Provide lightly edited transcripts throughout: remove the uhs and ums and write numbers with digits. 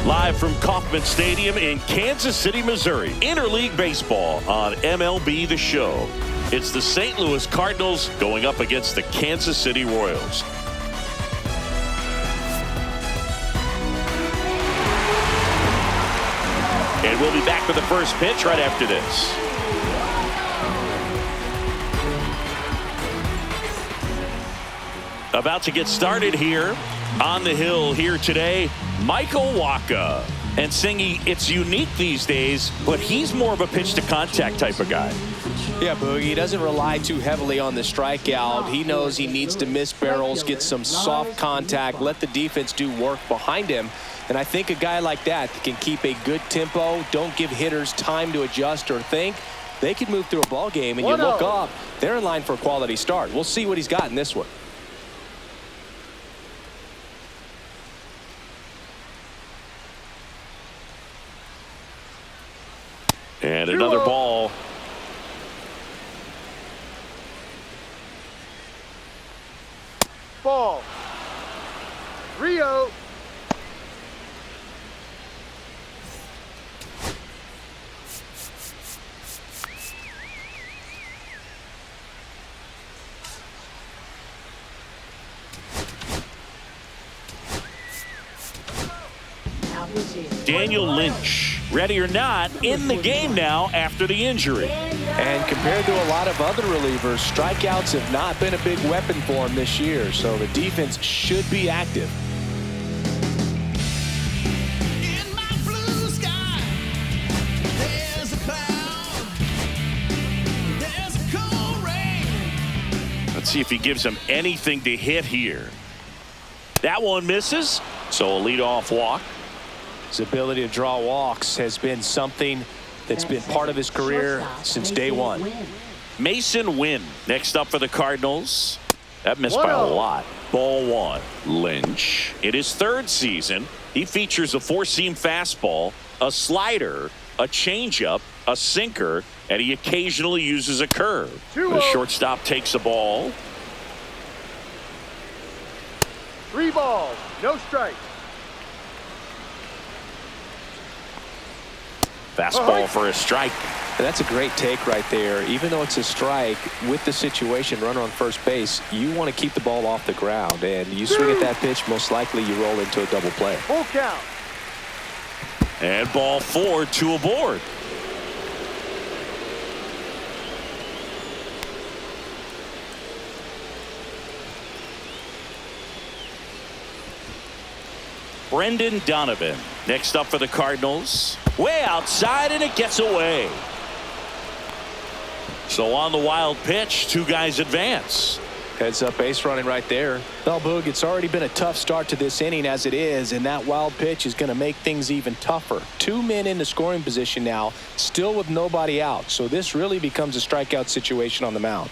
Live from Kauffman Stadium in Kansas City, Missouri. Interleague Baseball on MLB The Show. It's the St. Louis Cardinals going up against the Kansas City Royals. And we'll be back with the first pitch right after this. About to get started here on the hill here today, Michael Wacha. And Singy, it's unique these days, but he's more of a pitch to contact type of guy. Yeah, Boogie, he doesn't rely too heavily on the strikeout. He knows he needs to miss barrels, get some soft contact, let the defense do work behind him. And I think a guy like that can keep a good tempo, don't give hitters time to adjust or think. They can move through a ball game, and you look up, they're in line for a quality start. We'll see what he's got in this one. And another ball. Ball. Rio. Daniel Lynch, ready or not, in the game now after the injury. And compared to a lot of other relievers, strikeouts have not been a big weapon for him this year, so the defense should be active. In my blue sky, there's a cloud, there's a cold rain. Let's see if he gives him anything to hit here. That one misses, so a leadoff walk. His ability to draw walks has been something that's been part of his career since day one. Mason Wynn next up for the Cardinals. That missed by a lot. Ball one. Lynch. In his third season, he features a four-seam fastball, a slider, a changeup, a sinker, and he occasionally uses a curve. The shortstop takes a ball. 3 balls, no strikes. Fastball for a strike. And that's a great take right there. Even though it's a strike, with the situation, runner on first base, you want to keep the ball off the ground. And you swing at that pitch, most likely you roll into a double play. Full count. And ball 4, 2 aboard. Brendan Donovan next up for the Cardinals. Way outside, and it gets away. So on the wild pitch, 2 guys advance. Heads up base running right there. Well, Boog, it's already been a tough start to this inning as it is, and that wild pitch is going to make things even tougher. 2 men in the scoring position now, still with nobody out. So this really becomes a strikeout situation on the mound.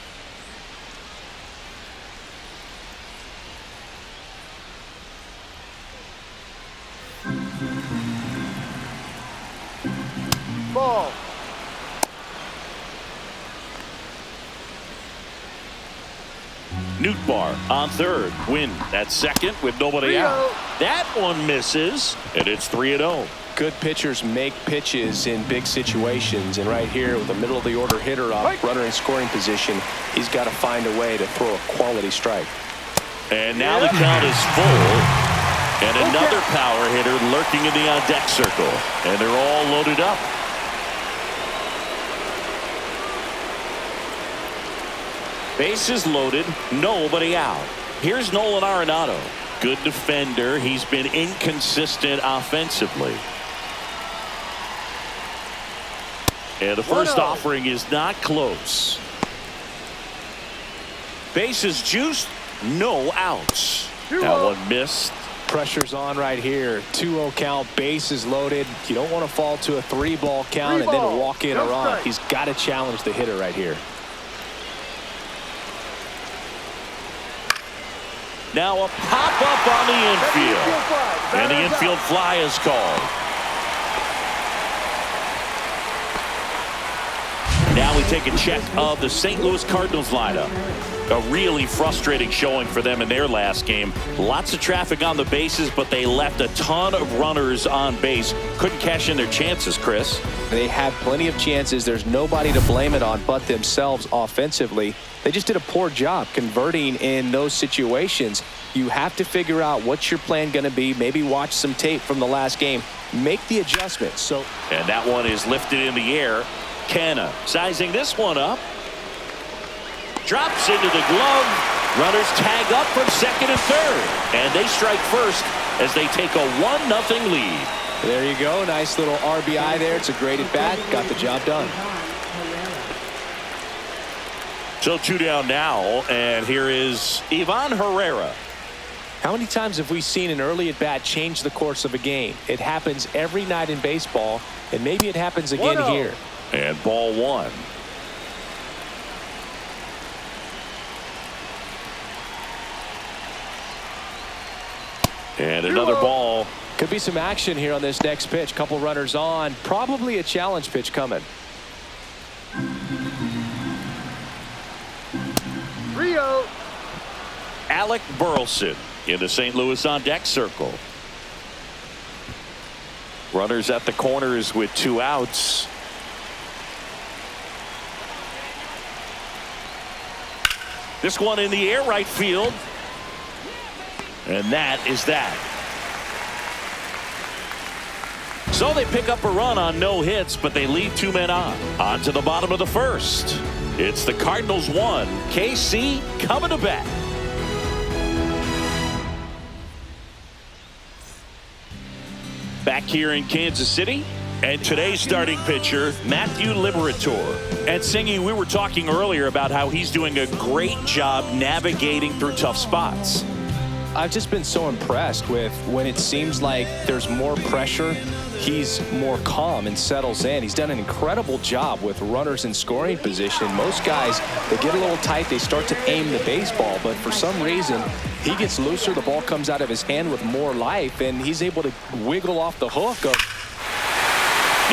Ball. Nootbaar on third. Win at second with nobody out. That one misses, and it's 3-0. Good pitchers make pitches in big situations, and right here with the middle of the order hitter up, runner in scoring position, he's got to find a way to throw a quality strike. And now the count is full. And another power hitter lurking in the on-deck circle. And they're all loaded up. Bases loaded, nobody out. Here's Nolan Arenado. Good defender. He's been inconsistent offensively. And the first offering is not close. Bases juiced, no outs. That one missed. Pressure's on right here. 2-0 count, bases loaded. You don't want to fall to a 3-ball count and then walk in a run. He's got to challenge the hitter right here. Now a pop-up on the infield. And the infield fly is called. Now Now we take a check of the St. Louis Cardinals lineup. A really frustrating showing for them in their last game. Lots of traffic on the bases, but they left a ton of runners on base. Couldn't cash in their chances, Chris. They had plenty of chances. There's nobody to blame it on but themselves offensively. They just did a poor job converting in those situations. You have to figure out what's your plan going to be. Maybe watch some tape from the last game. Make the adjustments. And that one is lifted in the air. Canna sizing this one up. Drops into the glove. Runners tag up from second and third. And they strike first as they take a 1-0 lead. There you go. Nice little RBI there. It's a great at bat. Got the job done. So 2 down now. And here is Ivan Herrera. How many times have we seen an early at bat change the course of a game? It happens every night in baseball. And maybe it happens again here. And ball one. And another ball. Could be some action here on this next pitch. Couple runners on. Probably a challenge pitch coming. Rio. Alec Burleson in the St. Louis on deck circle. Runners at the corners with 2 outs. This one in the air right field. And that is that. So they pick up a run on no hits, but they leave 2 men on. On to the bottom of the first. It's the Cardinals 1. KC coming to bat. Back here in Kansas City. And today's starting pitcher, Matthew Liberatore. And Singy, we were talking earlier about how he's doing a great job navigating through tough spots. I've just been so impressed with when it seems like there's more pressure, he's more calm and settles in. He's done an incredible job with runners in scoring position. Most guys, they get a little tight, they start to aim the baseball, but for some reason, he gets looser, the ball comes out of his hand with more life, and he's able to wiggle off the hook.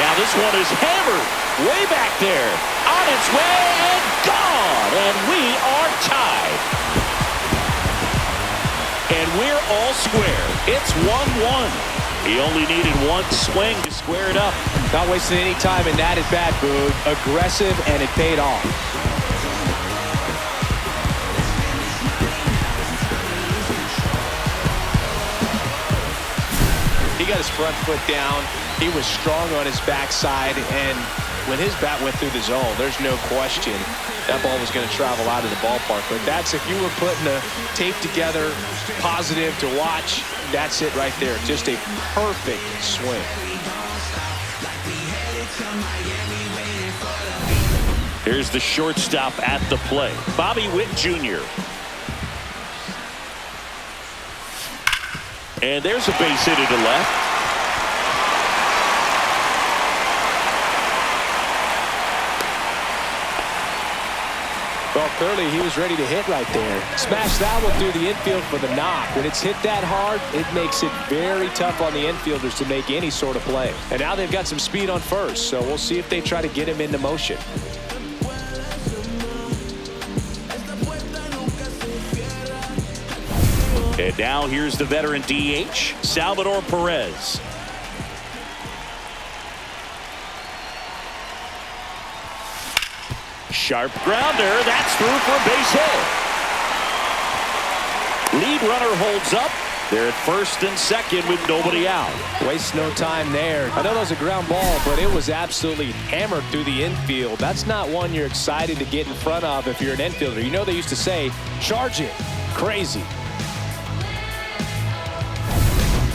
Now this one is hammered way back there, on its way and gone, and we are tied. And we're all square. It's 1-1. He only needed one swing to square it up. Not wasting any time in that at bat, Boog. Aggressive, and it paid off. He got his front foot down. He was strong on his backside, and when his bat went through the zone, there's no question that ball was going to travel out of the ballpark. But that's, if you were putting a tape together, positive to watch, that's it right there. Just a perfect swing. Here's the shortstop at the plate, Bobby Witt Jr. And there's a base hit to the left. Well, clearly he was ready to hit right there. Smash that one through the infield for the knock. When it's hit that hard, it makes it very tough on the infielders to make any sort of play. And now they've got some speed on first, so we'll see if they try to get him into motion. And now here's the veteran DH, Salvador Perez. Sharp grounder. That's through for a base hit. Lead runner holds up. They're at first and second with nobody out. Waste no time there. I know that was a ground ball, but it was absolutely hammered through the infield. That's not one you're excited to get in front of if you're an infielder. You know they used to say, charge it. Crazy.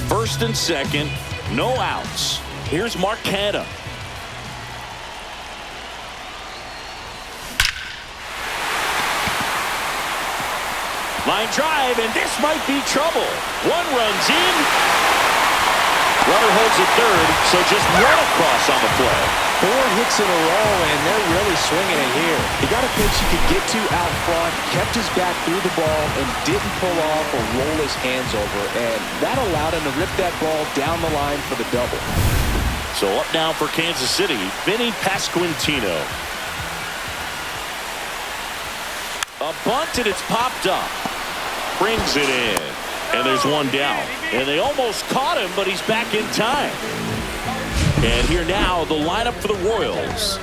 First and second, no outs. Here's Mark Canha. Line drive, and this might be trouble. One runs in. Runner holds at third, so just one across on the play. 4 hits in a row, and they're really swinging it here. He got a pitch he could get to out front, kept his back through the ball, and didn't pull off or roll his hands over. And that allowed him to rip that ball down the line for the double. So up now for Kansas City, Vinny Pasquantino. A bunt, and it's popped up. Brings it in. And there's one down. And they almost caught him, but he's back in time. And here now, the lineup for the Royals.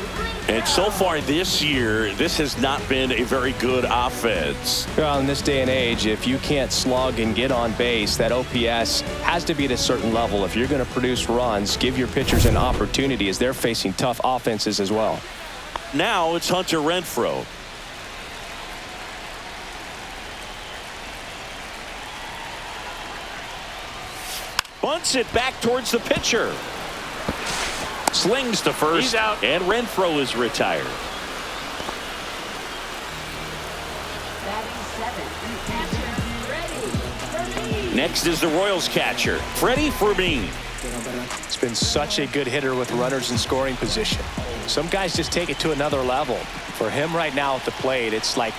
And so far this year, this has not been a very good offense. Well, in this day and age, if you can't slug and get on base, that OPS has to be at a certain level. If you're going to produce runs, give your pitchers an opportunity as they're facing tough offenses as well. Now it's Hunter Renfroe. Bunts it back towards the pitcher. Slings to first. He's out. And Renfroe is retired. Next is the Royals catcher, Freddie Fermin. It's been such a good hitter with runners in scoring position. Some guys just take it to another level. For him right now at the plate, it's like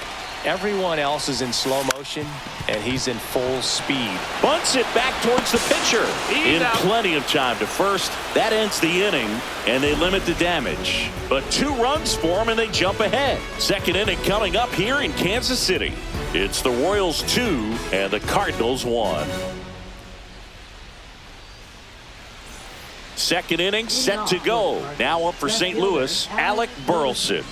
everyone else is in slow motion and he's in full speed. Bunts it back towards the pitcher. He's out. Plenty of time to first. That ends the inning, and they limit the damage. But 2 runs for them, and they jump ahead. Second inning coming up here in Kansas City. It's the Royals 2 and the Cardinals 1. Second inning set to go. Now up for St. Louis, Alec Burleson.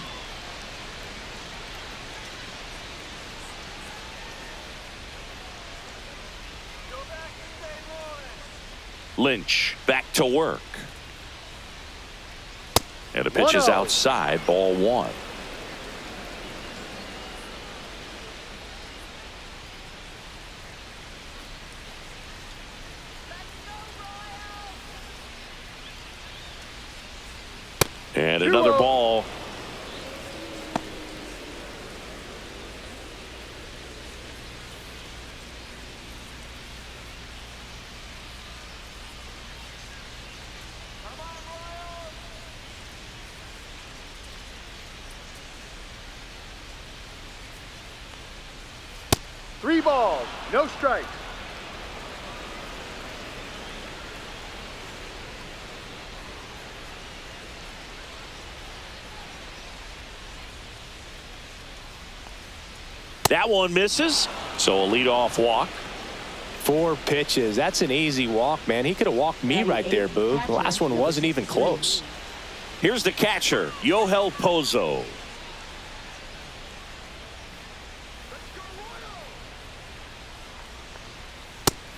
Lynch back to work. And the pitch is outside, ball 1. And another ball. Three balls, no strikes. That one misses, so a leadoff walk. 4 pitches. That's an easy walk, man. He could have walked me right there, Boog. The last one wasn't even close. Here's the catcher, Yohel Pozo.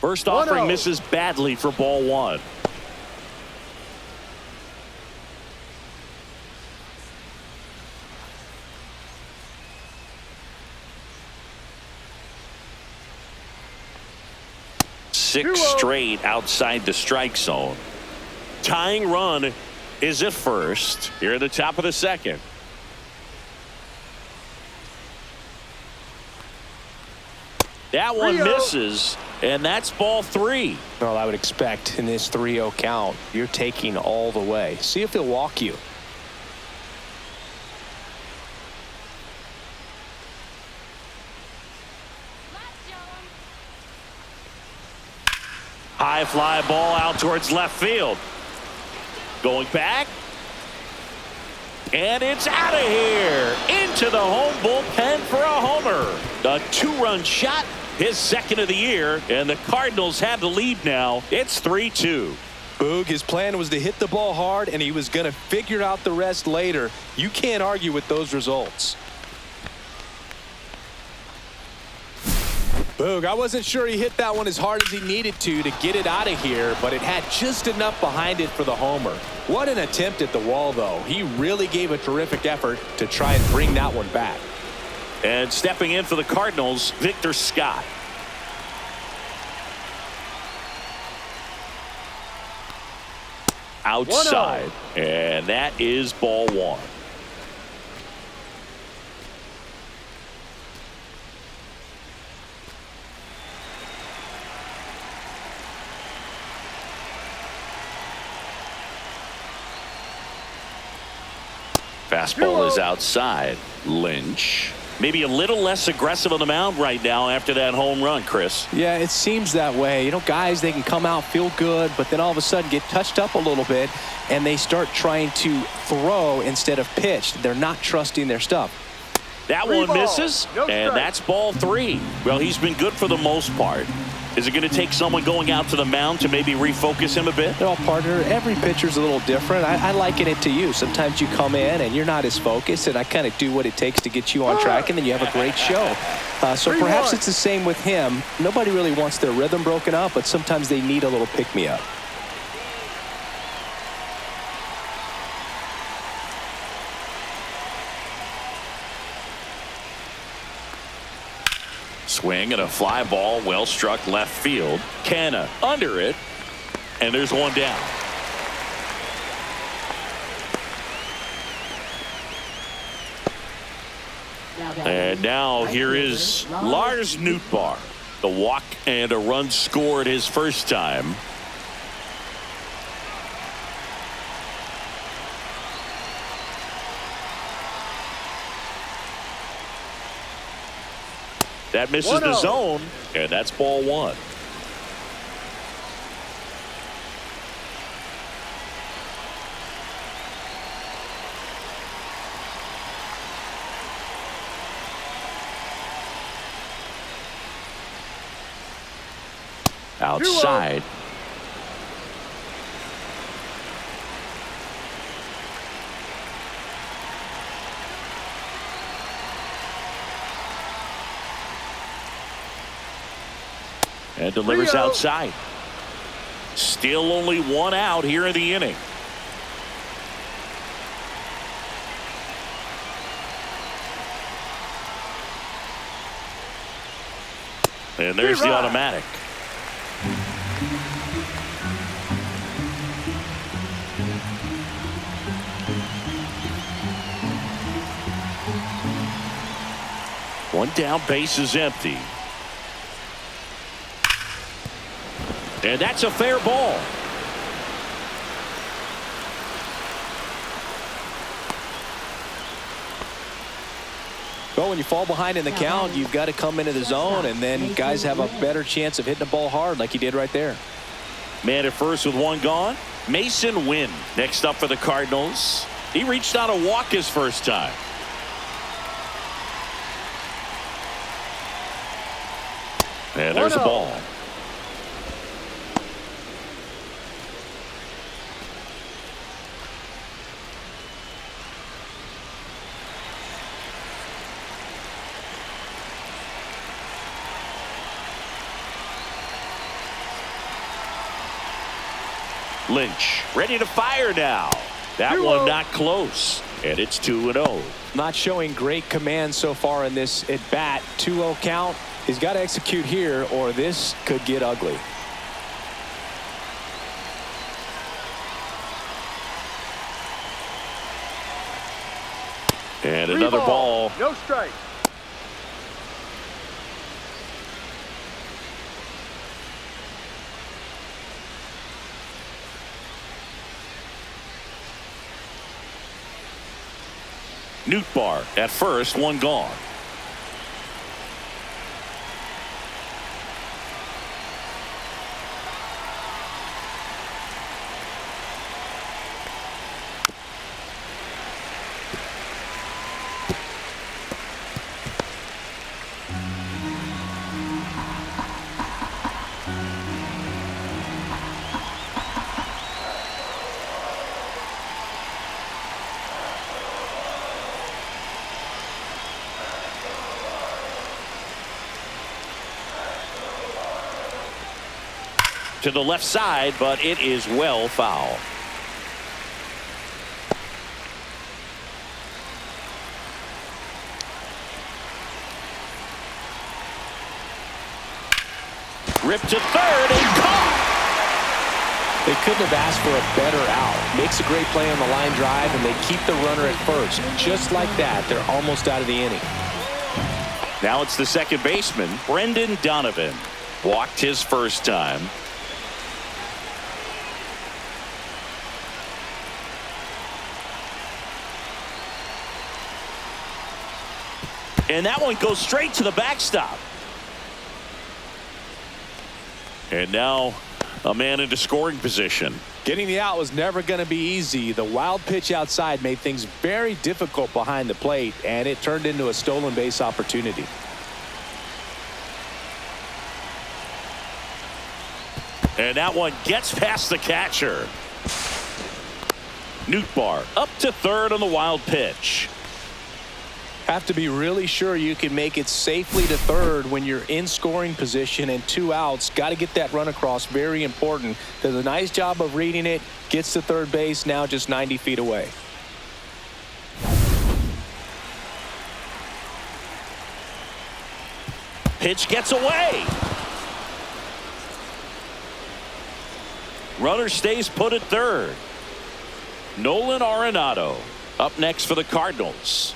First offering misses badly for ball 1. Six straight outside the strike zone. Tying run is at first here at the top of the second. That one misses, and that's ball 3. Well, I would expect in this 3-0 count, you're taking all the way. See if he'll walk you. High fly ball out towards left field. Going back. And it's out of here. Into the home bullpen for a homer. A 2-run shot. His second of the year. And the Cardinals have the lead now. It's 3-2. Boog, his plan was to hit the ball hard, and he was going to figure out the rest later. You can't argue with those results. Boog, I wasn't sure he hit that one as hard as he needed to get it out of here, but it had just enough behind it for the homer. What an attempt at the wall, though. He really gave a terrific effort to try and bring that one back. And stepping in for the Cardinals, Victor Scott. Outside. And that is ball 1. Fastball is outside. Lynch. Maybe a little less aggressive on the mound right now after that home run, Chris. Yeah, it seems that way. You know, guys, they can come out, feel good, but then all of a sudden get touched up a little bit, and they start trying to throw instead of pitch. They're not trusting their stuff. That Three one balls, misses, no and strikes. that's ball 3. Well, he's been good for the most part. Is it going to take someone going out to the mound to maybe refocus him a bit? Well, partner, every pitcher's a little different. I liken it to you. Sometimes you come in and you're not as focused, and I kind of do what it takes to get you on track, and then you have a great show. So perhaps it's the same with him. Nobody really wants their rhythm broken up, but sometimes they need a little pick-me-up. Swing and a fly ball, well struck left field. Canna under it, and there's one down. And now here is Lars Nootbaar. The walk and a run scored his first time. That misses the zone, and that's ball 1. Outside. And delivers outside. Still only one out here in the inning. And there's the automatic. One down, base is empty. And that's a fair ball. Well, when you fall behind in the count, you've got to come into the zone, and then guys have a better chance of hitting the ball hard like he did right there. Man at first with one gone. Mason Wynn next up for the Cardinals. He reached out a walk his first time. And there's a ball. Lynch ready to fire now. That one not close, and it's 2-0. Not showing great command so far in this at bat. 2-0 count. He's got to execute here, or this could get ugly. And another ball. No strike. Nootbaar at first, one gone. To the left side, but it is well foul. Ripped to third and caught. They couldn't have asked for a better out. Makes a great play on the line drive, and they keep the runner at first. Just like that, they're almost out of the inning. Now it's the second baseman, Brendan Donovan. Walked his first time. And that one goes straight to the backstop. And now A man into scoring position. Getting the out was never going to be easy. The wild pitch outside made things very difficult behind the plate, and it turned into a stolen base opportunity. And that one gets past the catcher. Nootbaar up to third on the wild pitch. Have to be really sure you can make it safely to third when you're in scoring position and 2 outs. Got to get that run across. Very important. Does a nice job of reading it. Gets to third base, now just 90 feet away. Pitch gets away. Runner stays put at third. Nolan Arenado up next for the Cardinals.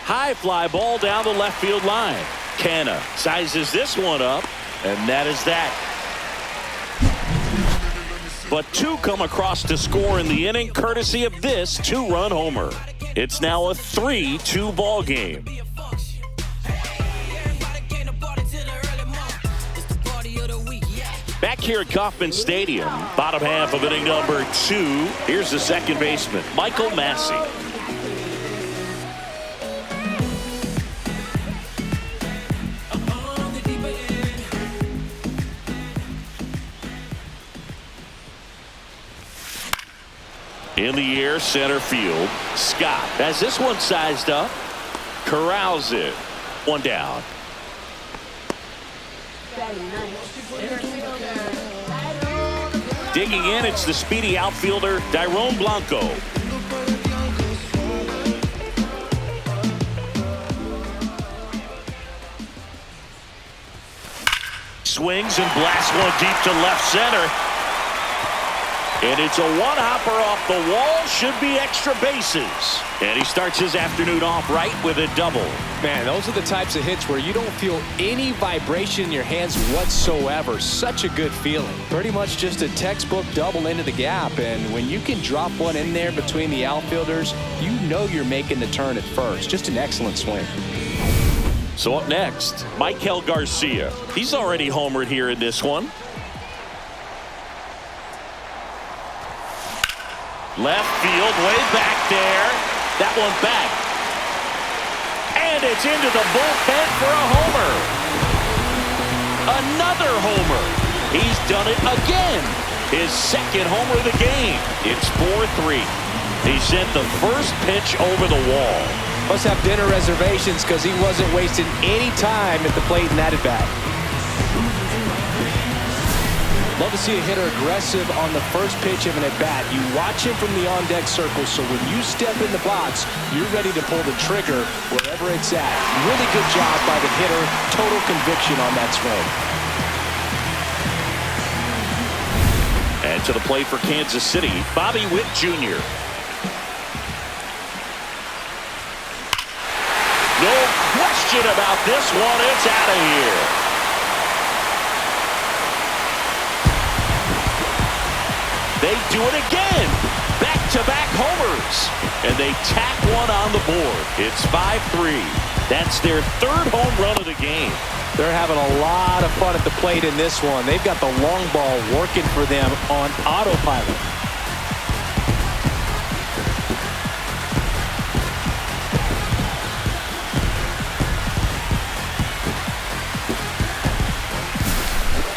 High fly ball down the left field line. Canna sizes this one up, and that is that. But 2 come across to score in the inning, courtesy of this 2-run homer. It's now a 3-2 ball game. Back here at Kauffman Stadium, bottom half of inning number 2. Here's the second baseman, Michael Wacha. In the air, center field. Scott has this one sized up. Corrals it. 1 down. Digging in, it's the speedy outfielder, Dairon Blanco. Swings and blasts one deep to left center. And it's a one-hopper off the wall. Should be extra bases. And he starts his afternoon off right with a double. Man, those are the types of hits where you don't feel any vibration in your hands whatsoever. Such a good feeling. Pretty much just a textbook double into the gap. And when you can drop one in there between the outfielders, you know you're making the turn at first. Just an excellent swing. So up next, Michael Garcia. He's already homered here in this one. Left field, way back there. That one back. And it's into the bullpen for a homer. Another homer. He's done it again. His second homer of the game. It's 4-3. He sent the first pitch over the wall. Must have dinner reservations because he wasn't wasting any time at the plate in that at-bat. Love to see a hitter aggressive on the first pitch of an at-bat. You watch him from the on-deck circle, so when you step in the box, you're ready to pull the trigger wherever it's at. Really good job by the hitter. Total conviction on that swing. And to the plate for Kansas City, Bobby Witt Jr. No question about this one. It's out of here. They do it again. Back-to-back homers. And they tack one on the board. It's 5-3. That's their third home run of the game. They're having a lot of fun at the plate in this one. They've got the long ball working for them on autopilot.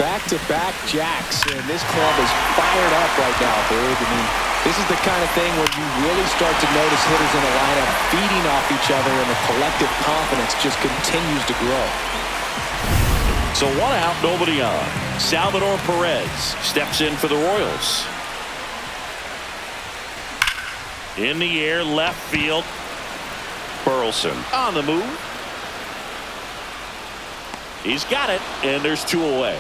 Back-to-back jacks, and this club is fired up right now, dude. I mean, this is the kind of thing where you really start to notice hitters in the lineup feeding off each other, and the collective confidence just continues to grow. So 1 out, nobody on. Salvador Perez steps in for the Royals. In the air, left field. Burleson on the move. He's got it, and there's 2 away.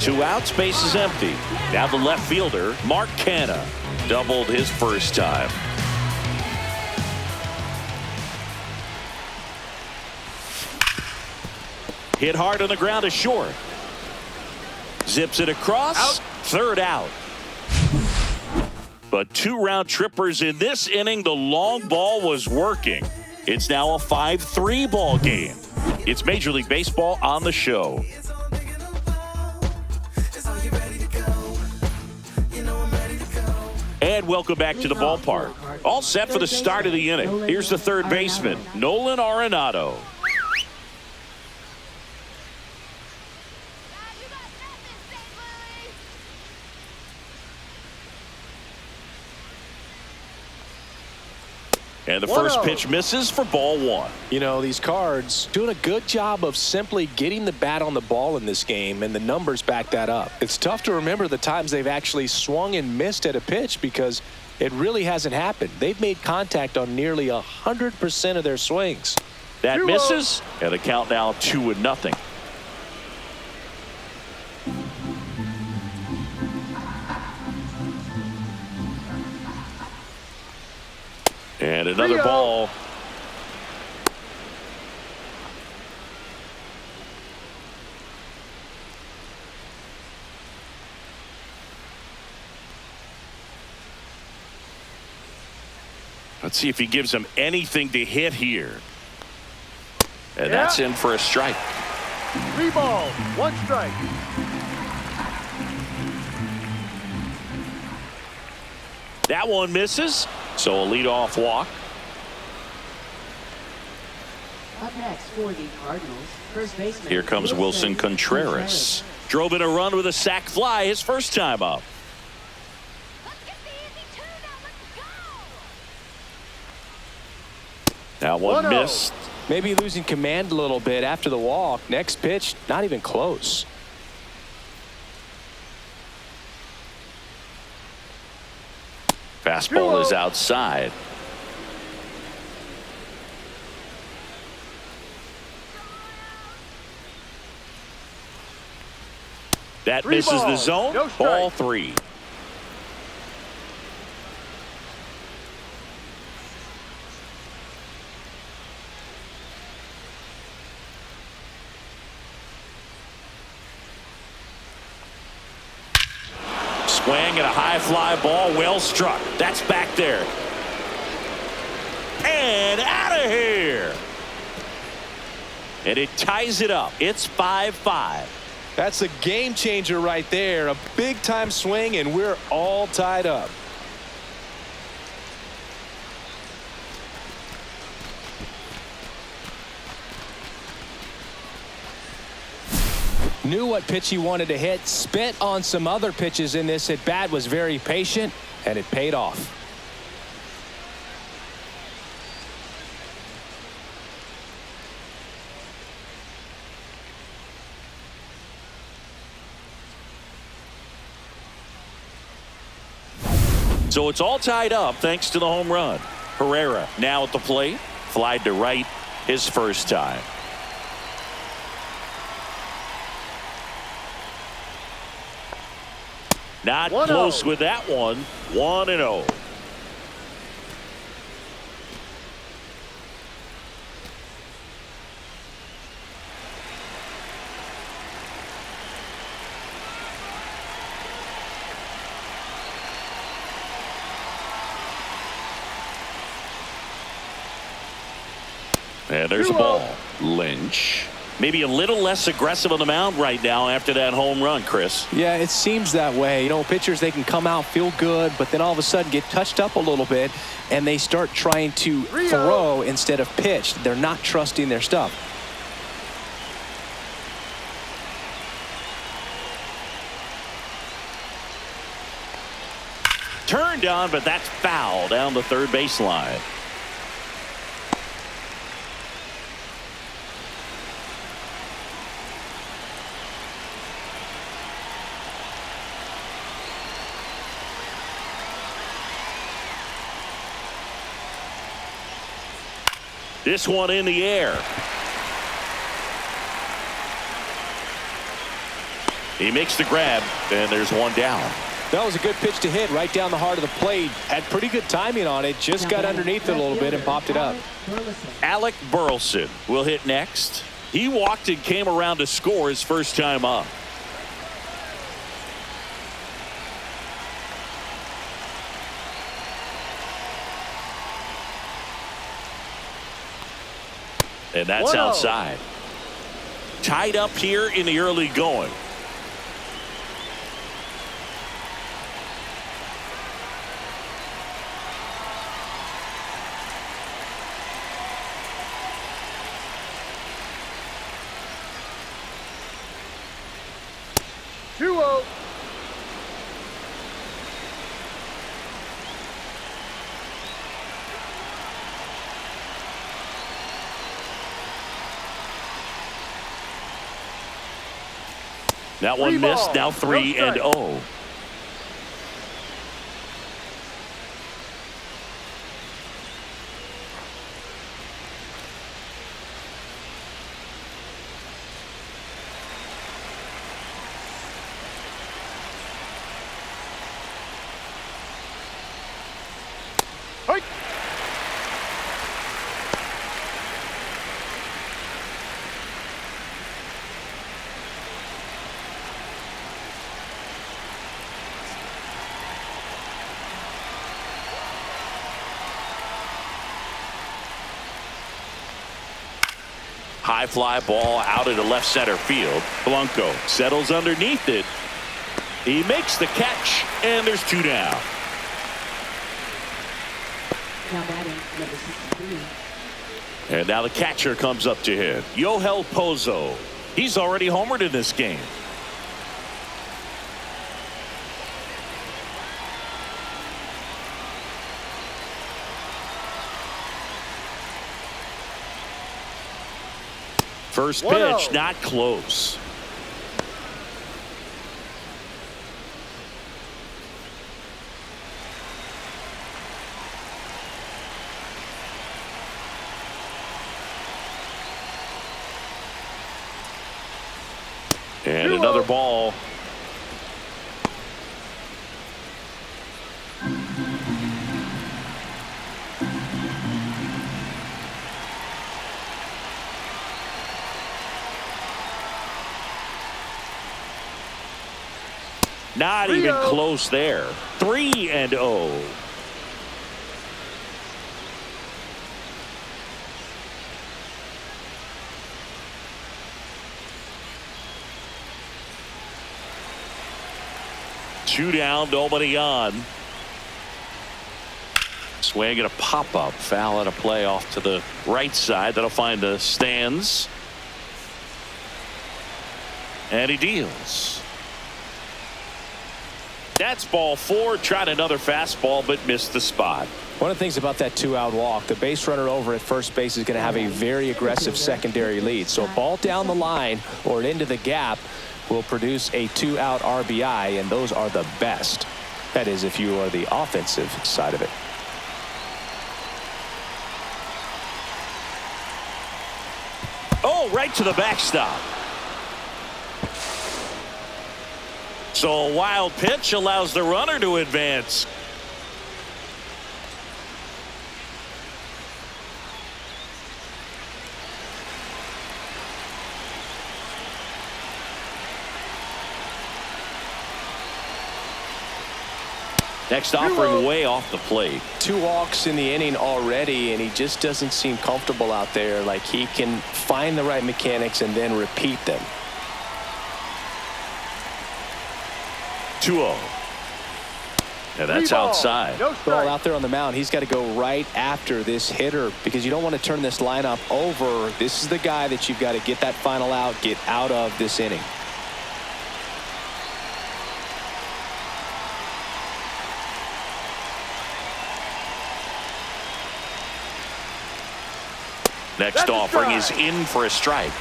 Two outs, base is empty. Now the left fielder, Mark Canha, doubled his first time. Hit hard on the ground to short. Zips it across. Out. Third out. But 2 round trippers in this inning. The long ball was working. It's now a 5-3 ball game. It's Major League Baseball on the show. And welcome back to the ballpark. All set for the start of the inning. Here's the third baseman, Nolan Arenado. And the first pitch misses for ball 1. You know, these Cards doing a good job of simply getting the bat on the ball in this game, and the numbers back that up. It's tough to remember the times they've actually swung and missed at a pitch because it really hasn't happened. They've made contact on nearly 100% of their swings. That misses, and the count now 2-0. And another ball. Let's see if he gives him anything to hit here. And that's in for a strike. 3 balls, 1 strike. That one misses, so a leadoff walk. Up next for the Cardinals, first baseman. Here comes Wilson Contreras. Drove in a run with a sac fly his first time up. That one missed. Maybe losing command a little bit after the walk. Next pitch, not even close. Fastball is outside. That misses the zone. Ball 3. Swing and a high fly ball, well struck. That's back there. And out of here. And it ties it up. It's 5-5. That's a game changer right there. A big time swing, and we're all tied up. Knew what pitch he wanted to hit, spent on some other pitches in this at bat, was very patient, and it paid off. So it's all tied up thanks to the home run. Herrera now at the plate, flied to right his first time. Not close with that one. 1-0. And there's a ball. Lynch. Maybe a little less aggressive on the mound right now after that home run, Chris. Yeah, it seems that way. You know, pitchers, they can come out, feel good, but then all of a sudden get touched up a little bit, and they start trying to throw instead of pitch. They're not trusting their stuff. Turned on, but that's foul down the third baseline. This one in the air. He makes the grab, and there's one down. That was a good pitch to hit right down the heart of the plate. Had pretty good timing on it. Just got underneath it a little bit and popped it up. Alec Burleson will hit next. He walked and came around to score his first time up. And that's 1-0. outside. Tied up here in the early going. Two-oh. That one Three missed. ball. Now No 3-0. Hike. High fly ball out into left center field. Blanco settles underneath it. He makes the catch, and there's 2 down. Now batting, number 63. And now the catcher comes up to hit. Yohel Pozo. He's already homered in this game. First 1-0. pitch, not close. And 2-0. another ball. Not even 3-0. close there. 3-0. Two down, nobody on. Swing and a pop-up. Foul and a play off to the right side. That'll find the stands. And he deals. That's ball 4. Tried another fastball, but missed the spot. One of the things about that 2-out walk, the base runner over at first base is going to have a very aggressive secondary lead. So a ball down the line or into the gap will produce a 2-out RBI, and those are the best. That is, if you are the offensive side of it. Oh, right to the backstop. So a wild pitch allows the runner to advance. Next offering way off the plate. 2 walks in the inning already, and he just doesn't seem comfortable out there. Like he can find the right mechanics and then repeat them. 2-0. And that's 3 ball. outside. No Well, strike. out there on the mound, he's got to go right after this hitter because you don't want to turn this lineup over. This is the guy that you've got to get that final out, get out of this inning. Next That's a offering is strike. in for a strike.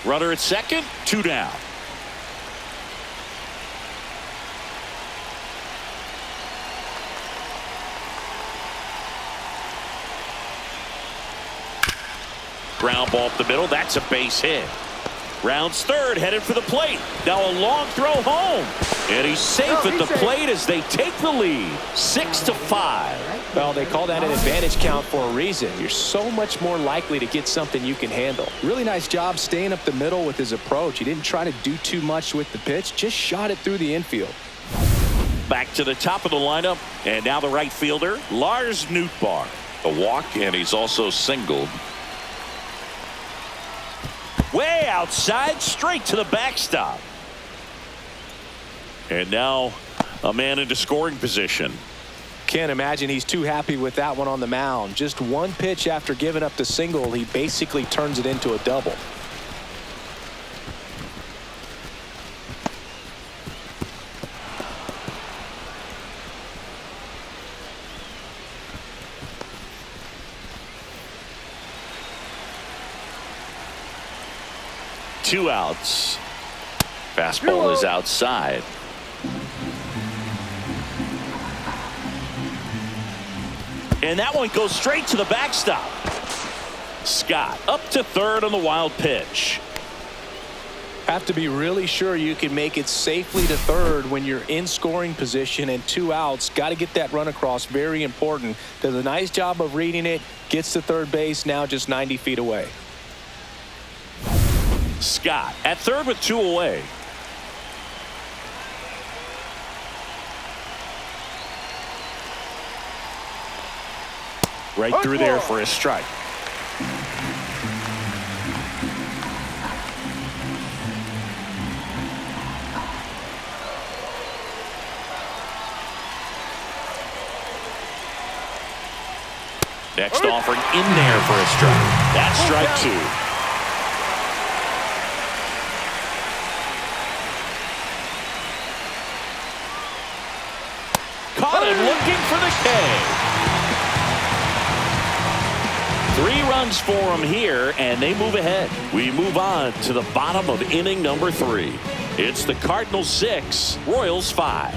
Runner at second, 2 down. Ground ball up the middle. That's a base hit. Rounds third, headed for the plate. Now a long throw home. And he's safe No, at he's the safe. plate as they take the lead. 6-5. Well, they call that an advantage count for a reason. You're so much more likely to get something you can handle. Really nice job staying up the middle with his approach. He didn't try to do too much with the pitch, just shot it through the infield. back to the top of the lineup. And now the right fielder, Lars Nootbaar. A walk, and he's also singled. Way outside, straight to the backstop. And now a man into scoring position. Can't imagine he's too happy with that one on the mound. Just one pitch after giving up the single, he basically turns it into a double. Two outs. Fastball is outside. And that one goes straight to the backstop. Scott up to third on the wild pitch. Have to be really sure you can make it safely to third when you're in scoring position and 2 outs. Got to get that run across. Very important. Does a nice job of reading it. Gets to third base. Now just 90 feet away. Scott at third with 2 away. Right through there for a strike. Next offering in there for a strike. That's strike 2. Caught him looking for the K. 3 runs for him here, and they move ahead. We move on to the bottom of inning number 3. It's the Cardinals 6, Royals 5.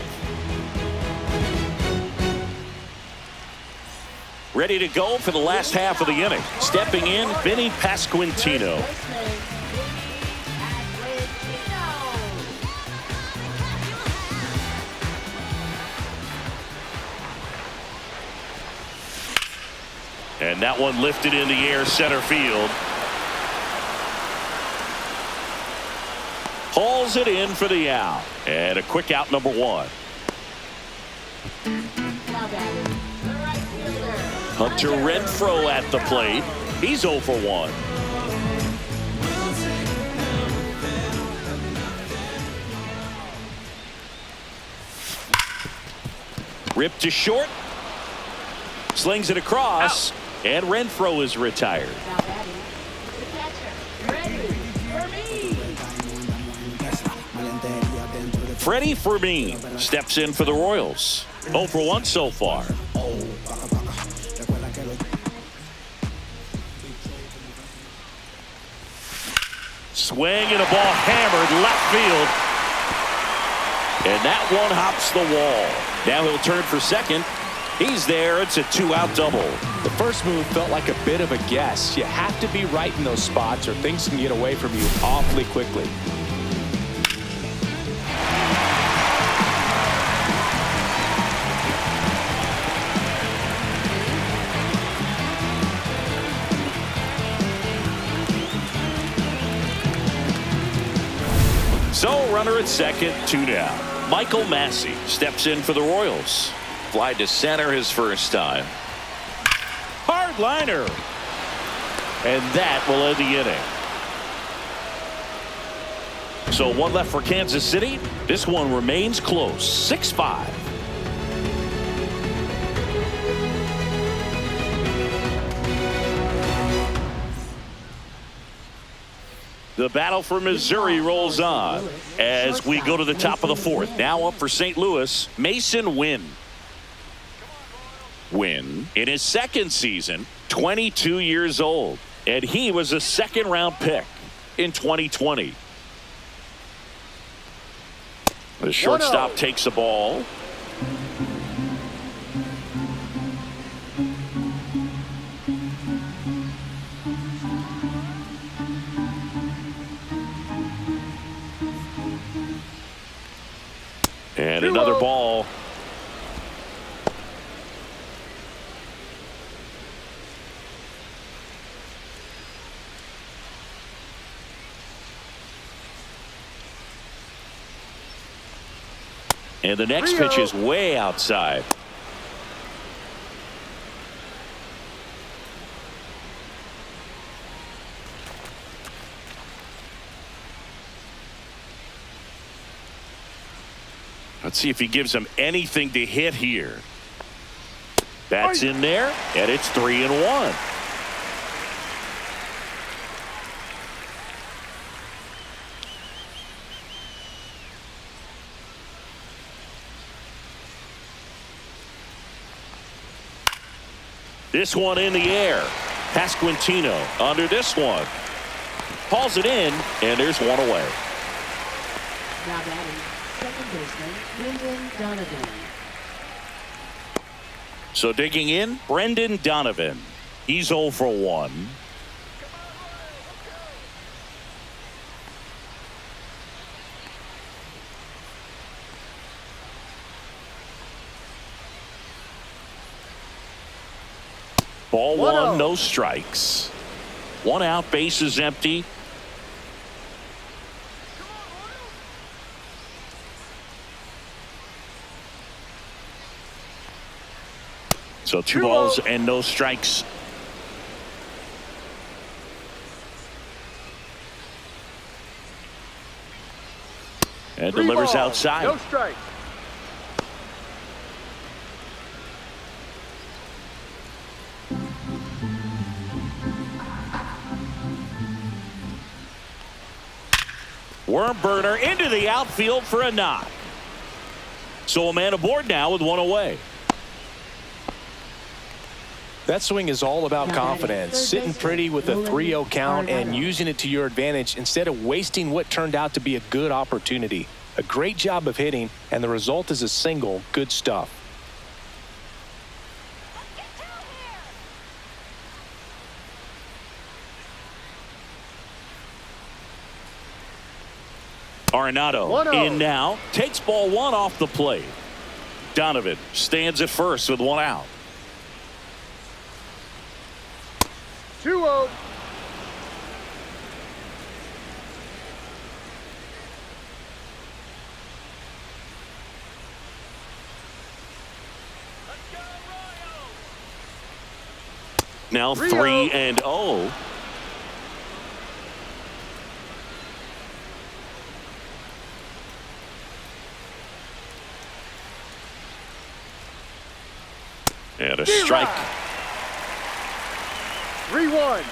Ready to go for the last half of the inning. Stepping in, Vinny Pasquantino. And that one lifted in the air center field. Hauls it in for the out. And a quick out number 1. Hunter Renfroe at the plate. He's 0 for 1. Ripped to short. Slings it across. Out. And Renfroe is retired. Freddie Fermin steps in for the Royals. 0 for 1 so far. Swing and a ball hammered left field. And that one hops the wall. Now he'll turn for second. He's there. It's a 2-out double. The first move felt like a bit of a guess. You have to be right in those spots or things can get away from you awfully quickly. So runner at second, 2 down. Michael Massey steps in for the Royals. Fly to center his first time. Hard liner. And that will end the inning. So 1 left for Kansas City. This one remains close. 6-5. The battle for Missouri rolls on as we go to the top of the 4th. Now up for St. Louis, Mason Wynn. Wynn, in his second season, 22 years old. And he was a second-round pick in 2020. The shortstop takes the ball. And another ball. And the next pitch is way outside. Let's see if he gives him anything to hit here. That's in there, and it's 3-1. This one in the air. Pasquantino under this one. Hauls it in, and there's one away. Now batting, second baseman, Brendan Donovan. So digging in, Brendan Donovan. He's 0 for 1. Ball 1, no strikes. 1 out, base is empty. So 2 balls and no strikes. And delivers outside. No strike. Worm burner into the outfield for a knock. So a man aboard now with 1 away. That swing is all about confidence, sitting pretty with a 3-0 count and using it to your advantage instead of wasting what turned out to be a good opportunity. A great job of hitting, and the result is a single. Good stuff. Arenado in now, takes ball 1 off the plate. Donovan stands at first with 1 out. 2-0. Now 3-0. And a strike. 3-1.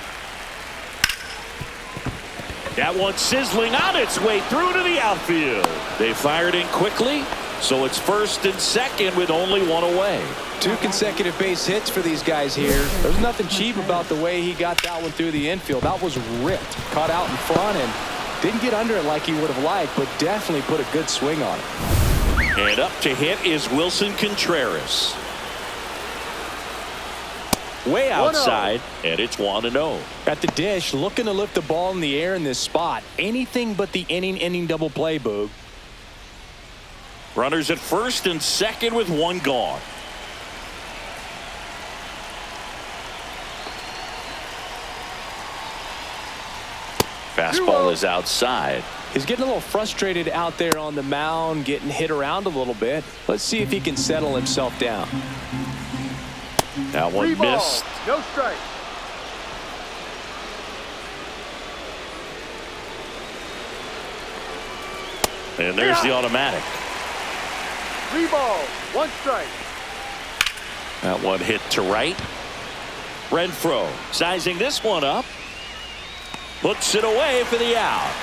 That one sizzling on its way through to the outfield. They fired in quickly, so it's first and second with only 1 away. 2 consecutive base hits for these guys here. There's nothing cheap about the way he got that one through the infield. That was ripped, caught out in front, and didn't get under it like he would have liked, but definitely put a good swing on it. And up to hit is Wilson Contreras. Way outside, and it's 1-0. At the dish, looking to lift the ball in the air in this spot. Anything but the inning double play, Boog. Runners at first and second with 1 gone. Fastball is outside. He's getting a little frustrated out there on the mound, getting hit around a little bit. Let's see if he can settle himself down. That one missed. No strike. And there's the automatic. 3 balls, 1 strike. That one hit to right. Renfroe sizing this one up. Puts it away for the out.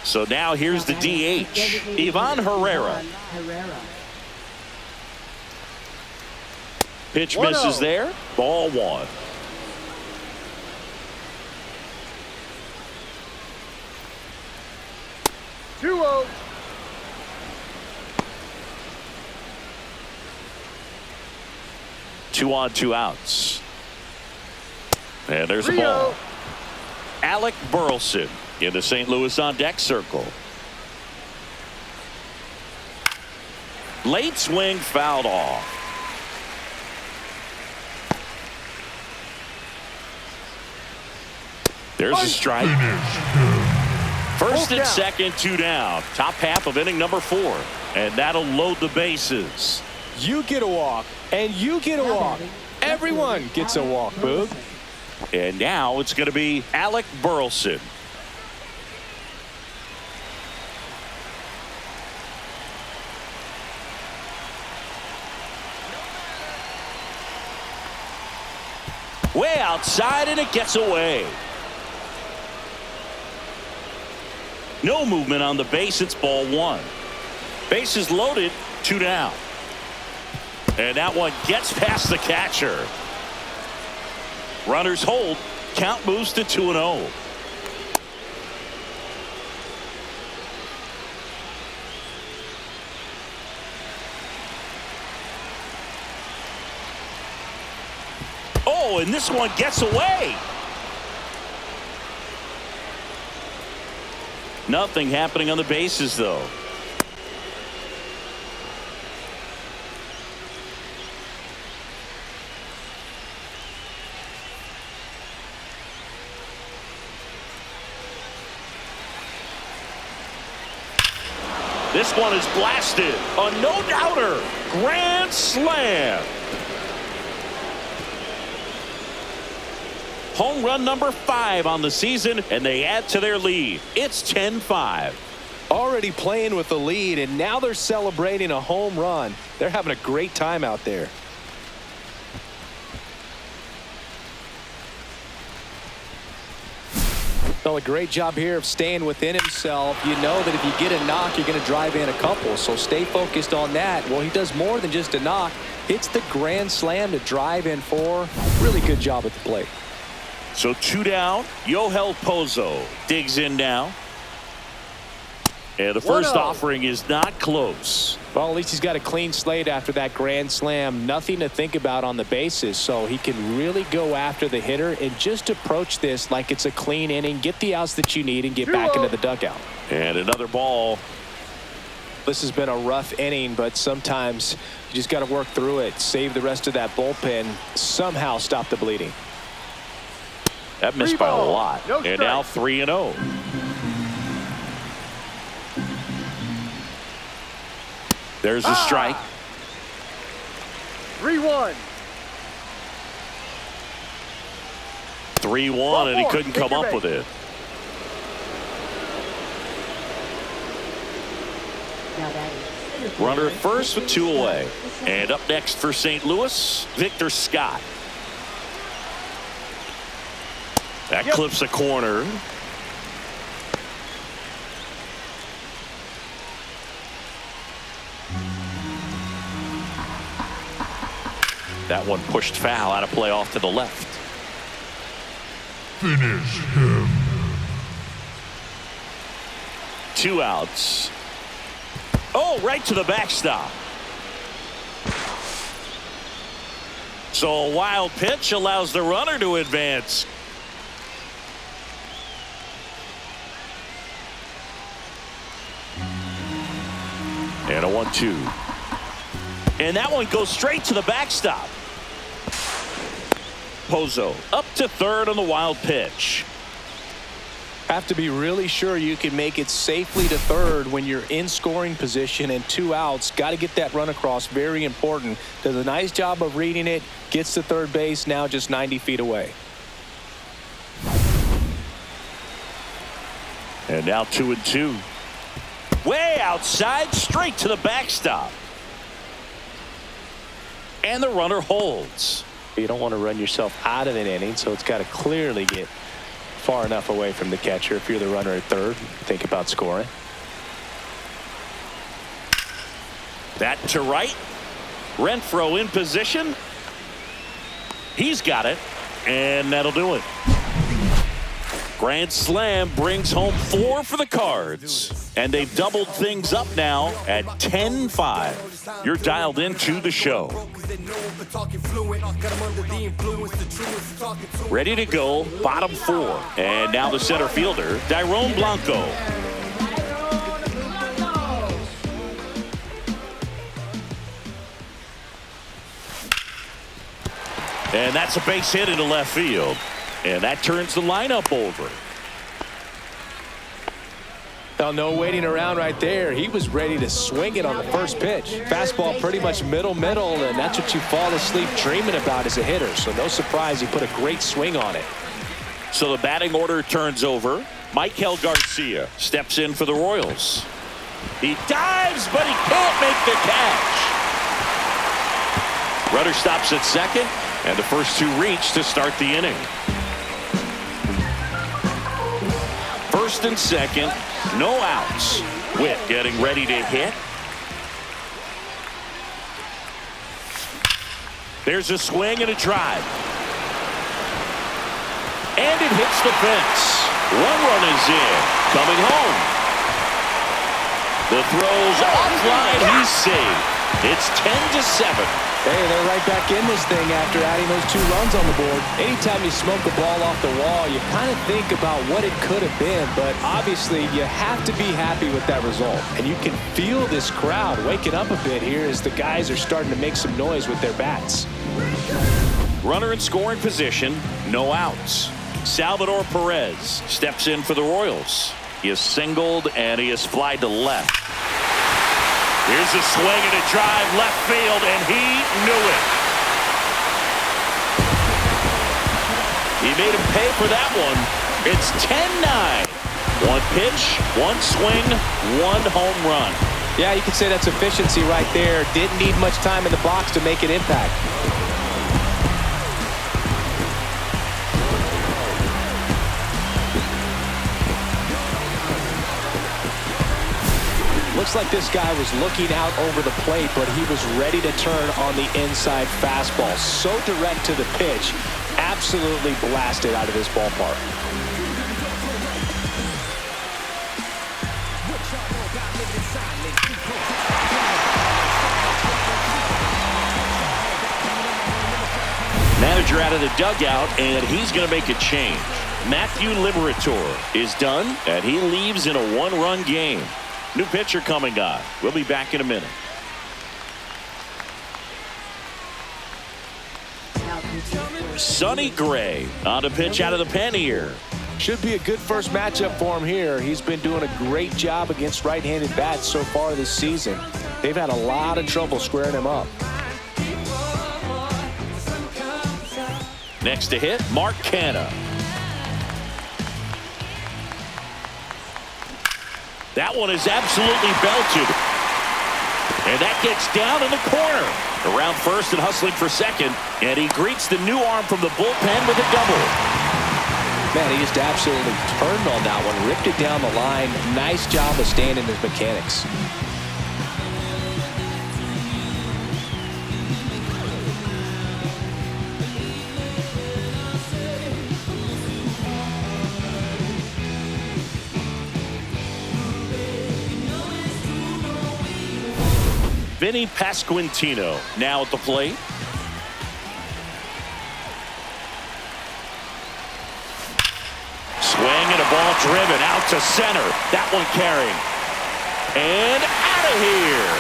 So now here's the DH, Ivan Herrera. Pitch misses there. Ball 1. Two-0. Two on, 2 outs. And there's a ball. Alec Burleson in the St. Louis on deck circle. Late swing fouled off. There's a strike. First and second, 2 down. Top half of inning number 4. And that'll load the bases. You get a walk, and you get a walk. Everyone gets a walk, Boog. And now it's going to be Alec Burleson. Way outside, and it gets away. No movement on the base. It's ball 1. Bases loaded, 2 down. And that one gets past the catcher. Runners hold. Count moves to 2-0. Oh, and this one gets away. Nothing happening on the bases, though. This one is blasted. A no-doubter. Grand slam. Home run number 5 on the season, and they add to their lead. It's 10-5. Already playing with the lead, and now they're celebrating a home run. They're having a great time out there. Well, a great job here of staying within himself. You know that if you get a knock, you're going to drive in a couple, so stay focused on that. Well, he does more than just a knock. It's the grand slam to drive in 4. Really good job at the plate. So 2 down. Yohel Pozo digs in now. And the first offering is not close. Well, at least he's got a clean slate after that grand slam. Nothing to think about on the bases, so he can really go after the hitter and just approach this like it's a clean inning. Get the outs that you need and get back into the dugout. And another ball. This has been a rough inning, but sometimes you just got to work through it. Save the rest of that bullpen. Somehow stop the bleeding. That missed by a lot. And now 3-0. There's a strike. 3-1. 3-1, and he couldn't come up with it. Runner at first with 2 away. And up next for St. Louis, Victor Scott. That clips a corner. That one pushed foul, out of play off to the left. Finish him. 2 outs. Oh, right to the backstop. So a wild pitch allows the runner to advance. And a 1-2. And that one goes straight to the backstop. Pozo up to third on the wild pitch. Have to be really sure you can make it safely to third when you're in scoring position and 2 outs. Got to get that run across. Very important. Does a nice job of reading it. Gets to third base, now just 90 feet away. And now 2-2. Way outside, straight to the backstop. And the runner holds. You don't want to run yourself out of an inning, so it's got to clearly get far enough away from the catcher. If you're the runner at third, think about scoring. That to right. Renfroe in position. He's got it, and that'll do it. Grand slam brings home 4 for the Cards, and they've doubled things up now at 10-5. You're dialed into the show. Ready to go, bottom 4. And now the center fielder, Dairon Blanco. And that's a base hit into left field. And that turns the lineup over. Well, no waiting around right there. He was ready to swing it on the first pitch. Fastball pretty much middle, and that's what you fall asleep dreaming about as a hitter. So no surprise he put a great swing on it. So the batting order turns over. Michael Garcia steps in for the Royals. He dives, but he can't make the catch. Runner stops at second, and the first two reach to start the inning. First and second, no outs. Witt getting ready to hit. There's a swing and a drive. And it hits the fence. One run is in. Coming home. The throw's offline. He's saved. It's 10-7. Hey, they're right back in this thing after adding those 2 runs on the board. Anytime you smoke the ball off the wall, you kind of think about what it could have been, but obviously you have to be happy with that result. And you can feel this crowd waking up a bit here as the guys are starting to make some noise with their bats. Runner in scoring position, no outs. Salvador Perez steps in for the Royals. He is singled and he is flied to left. Here's a swing and a drive left field, and he knew it. He made him pay for that one. It's 10-9. One pitch, one swing, one home run. Yeah, you could say that's efficiency right there. Didn't need much time in the box to make an impact. Looks like this guy was looking out over the plate, but he was ready to turn on the inside fastball. So direct to the pitch, absolutely blasted out of this ballpark. Manager out of the dugout, and he's going to make a change. Matthew Liberatore is done, and he leaves in a 1-run game. New pitcher coming on. We'll be back in a minute. Sonny Gray on to pitch out of the pen here. Should be a good first matchup for him here. He's been doing a great job against right-handed bats so far this season. They've had a lot of trouble squaring him up. Next to hit, Mark Canha. That one is absolutely belted. And that gets down in the corner. Around first and hustling for second. And he greets the new arm from the bullpen with a double. Man, he just absolutely turned on that one. Ripped it down the line. Nice job of staying in his mechanics. Vinny Pasquantino now at the plate. Swing and a ball driven out to center. That one carrying. And out of here.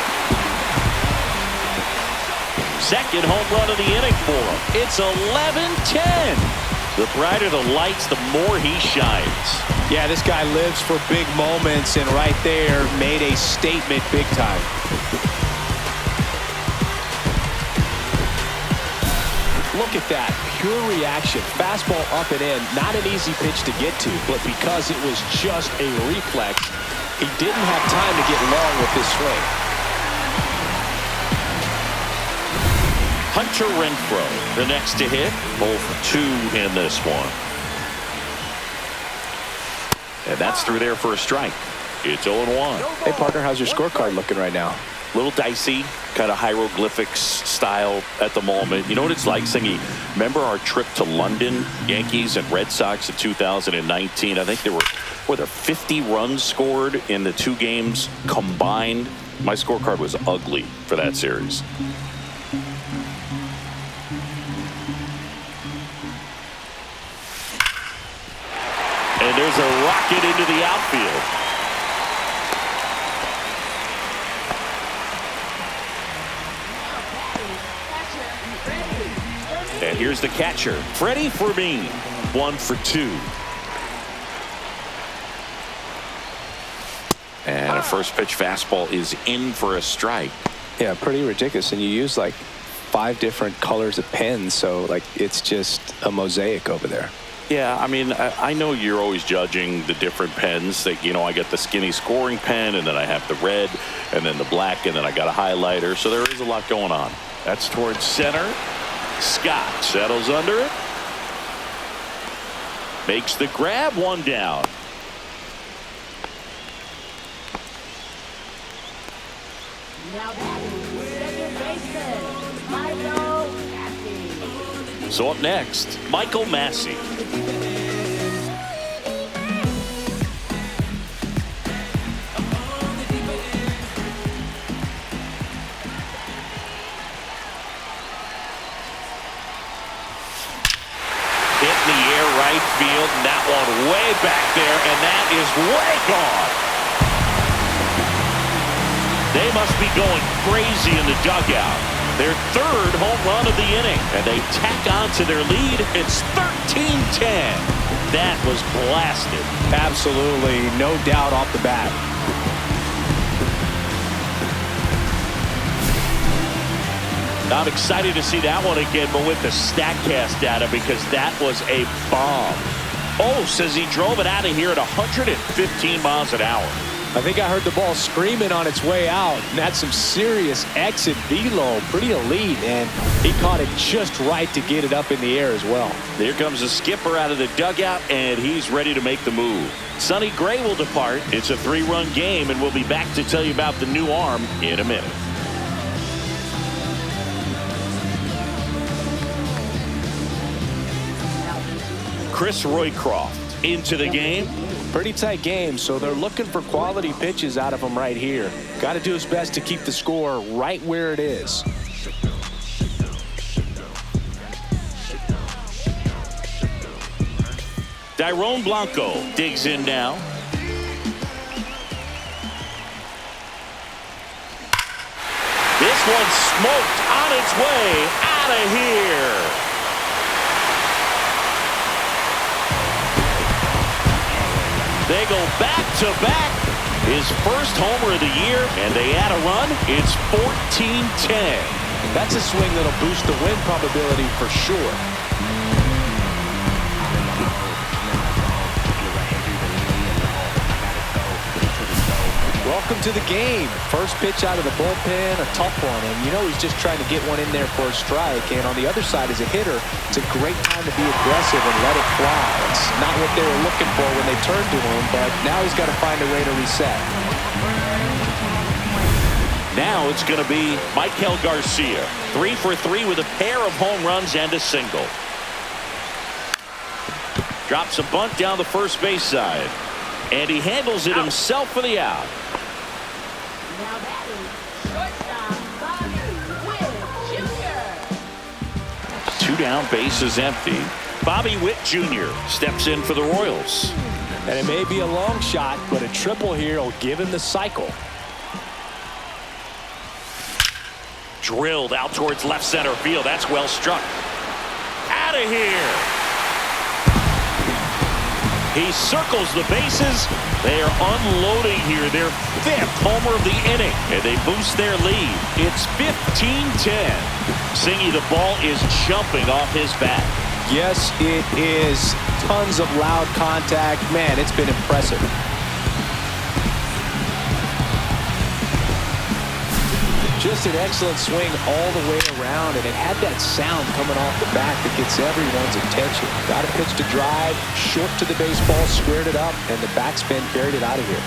Second home run of the inning for him. It's 11-10. The brighter the lights, the more he shines. Yeah, this guy lives for big moments, and right there made a statement big time. Look at that, pure reaction. Fastball up and in, not an easy pitch to get to, but because it was just a reflex, he didn't have time to get long with this swing. Hunter Renfroe, the next to hit, 0 for 2 in this one. And that's through there for a strike. It's 0-1. Hey, partner, how's your scorecard looking right now? Little dicey, kind of hieroglyphics style at the moment. You know what it's like, Singy? Remember our trip to London, Yankees and Red Sox in 2019? I think there were there 50 runs scored in the 2 games combined. My scorecard was ugly for that series. And there's a rocket into the outfield. And here's the catcher, Freddie Fermin. 1 for 2. And a first pitch fastball is in for a strike. Yeah, pretty ridiculous. And you use like 5 different colors of pens, so like it's just a mosaic over there. Yeah, I mean, I know you're always judging the different pens. That, you know, I get the skinny scoring pen, and then I have the red, and then the black, and then I got a highlighter. So there is a lot going on. That's towards center. Scott settles under it. Makes the grab, 1 down. Now batting, second baseman, Michael Wacha. So up next, Michael Massey. Hit in the air right field, and that one way back there, and that is way gone. They must be going crazy in the dugout. Their 3rd home run of the inning, and they tack on to their lead. It's 13-10. That was blasted. Absolutely, no doubt off the bat. I'm excited to see that one again, but with the StatCast data, because that was a bomb. Oh, says he drove it out of here at 115 miles an hour. I think I heard the ball screaming on its way out, and that's some serious exit velo, pretty elite, and he caught it just right to get it up in the air as well. Here comes the skipper out of the dugout, and he's ready to make the move. Sonny Gray will depart. It's a 3-run game, and we'll be back to tell you about the new arm in a minute. Chris Roycroft into the game. Pretty tight game, so they're looking for quality pitches out of him right here. Got to do his best to keep the score right where it is. Dairon Blanco digs in now. This one smoked on its way out of here. They go back-to-back. His first homer of the year, and they add a run. It's 14-10. That's a swing that'll boost the win probability for sure. Welcome to the game. First pitch out of the bullpen, a tough one, and you know he's just trying to get one in there for a strike. And on the other side, as a hitter, it's a great time to be aggressive and let it fly. It's not what they were looking for when they turned to him, but now he's got to find a way to reset. Now it's going to be Michael Garcia, 3 for 3 with a pair of home runs and a single. Drops a bunt down the first base side, and he handles it himself for the out. Now batting, shortstop, Bobby Witt Jr. 2 down, bases empty. Bobby Witt Jr. steps in for the Royals. And it may be a long shot, but a triple here will give him the cycle. Drilled out towards left center field. That's well struck. Out of here. He circles the bases. They are unloading here. Their 5th homer of the inning, and they boost their lead. It's 15-10. Singy, the ball is jumping off his bat. Yes, it is. Tons of loud contact. Man, it's been impressive. Just an excellent swing all the way around, and it had that sound coming off the bat that gets everyone's attention. Got a pitch to drive, short to the baseball, squared it up, and the backspin carried it out of here.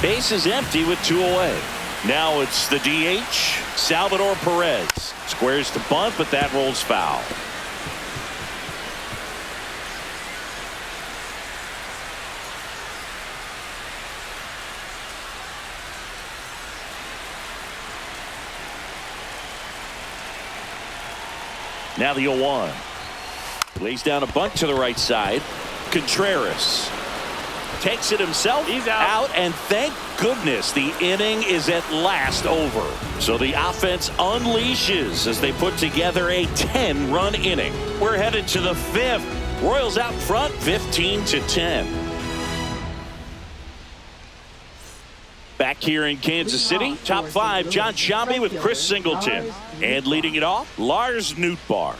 Base is empty with 2 away. Now it's the DH, Salvador Perez. Squares the bunt, but that rolls foul. Now the 0-1. Lays down a bunt to the right side. Contreras takes it himself. He's out, and thank goodness the inning is at last over. So the offense unleashes as they put together a 10-run inning. We're headed to the 5th. Royals out front 15-10. Back here in Kansas City, top 5, John Shambi with Chris Singleton. And leading it off, Lars Nootbaar.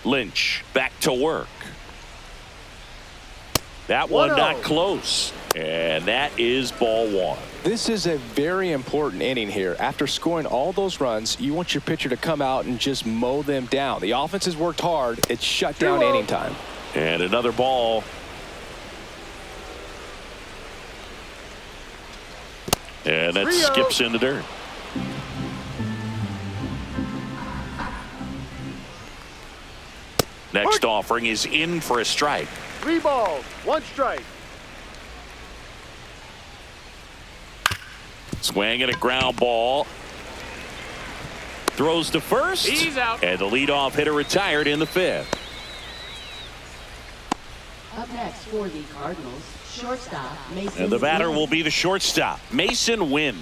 Lynch back to work. That one not close. And that is ball 1. This is a very important inning here. After scoring all those runs, you want your pitcher to come out and just mow them down. The offense has worked hard. It's shut down inning time. And another ball. And that skips in the dirt. Next offering is in for a strike. 3 balls, 1 strike. Swing and a ground ball. Throws to first. He's out. And the leadoff hitter retired in the 5th. Up next for the Cardinals, shortstop Mason. And the batter Wynn. will be the shortstop, Mason Wynn.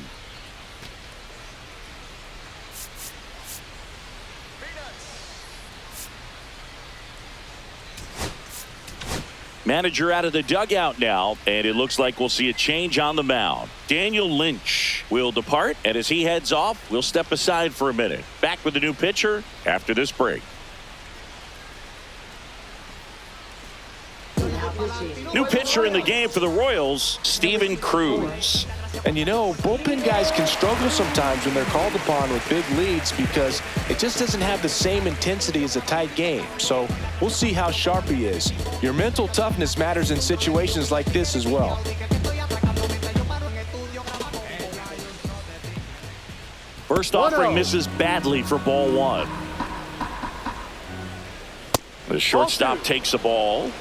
Manager out of the dugout now, and it looks like we'll see a change on the mound. Daniel Lynch will depart, and as he heads off, we'll step aside for a minute. Back with the new pitcher after this break. New pitcher in the game for the Royals, Steven Cruz. And you know, bullpen guys can struggle sometimes when they're called upon with big leads because it just doesn't have the same intensity as a tight game. So we'll see how sharp he is. Your mental toughness matters in situations like this as well. First offering misses badly for ball 1. The shortstop takes the ball.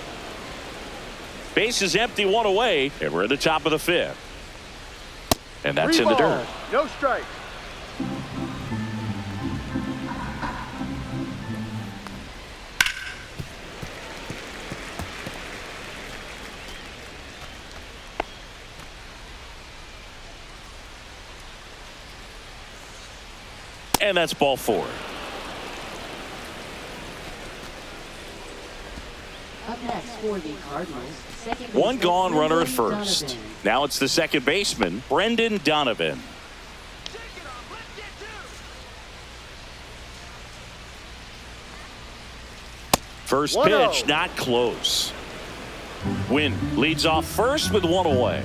Base is empty, 1 away, and we're at the top of the 5th. And that's 3 in the balls, dirt. no strike. And that's ball 4. Up next for the Cardinals, second One baseman, gone runner at Brendan first. Donovan. Now it's the second baseman, Brendan Donovan. First 1-0. pitch, not close. Wynn leads off first with 1 away.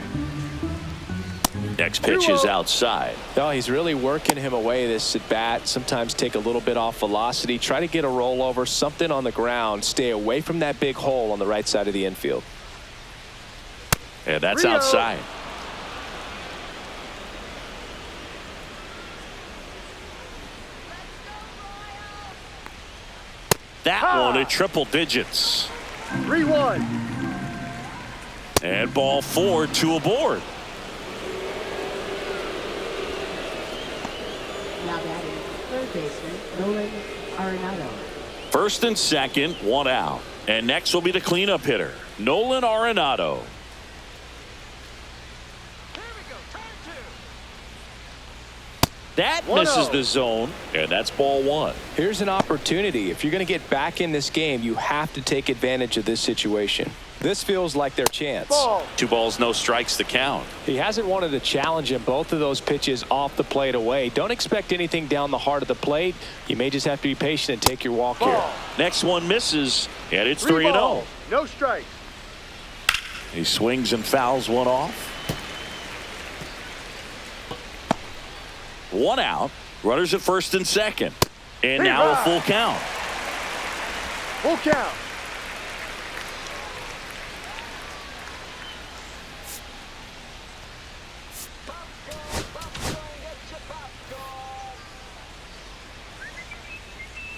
Next pitch is outside. Oh, he's really working him away this at bat. Sometimes take a little bit off velocity. Try to get a rollover, something on the ground. Stay away from that big hole on the right side of the infield. And that's 3-0. outside. That one at triple digits. 3-1. And ball 4, 2 aboard. Now batting, third baseman, Nolan Arenado. First and second, 1 out. And next will be the cleanup hitter, Nolan Arenado. That misses the zone, and that's ball 1. Here's an opportunity. If you're going to get back in this game, you have to take advantage of this situation. This feels like their chance. Ball. 2 balls, no strikes to count. He hasn't wanted to challenge him. Both of those pitches off the plate away. Don't expect anything down the heart of the plate. You may just have to be patient and take your walk here. Next one misses, and it's 3 3-0. balls, no strikes. He swings and fouls one off. 1 out. Runners at first and second. And now a full count. Full count.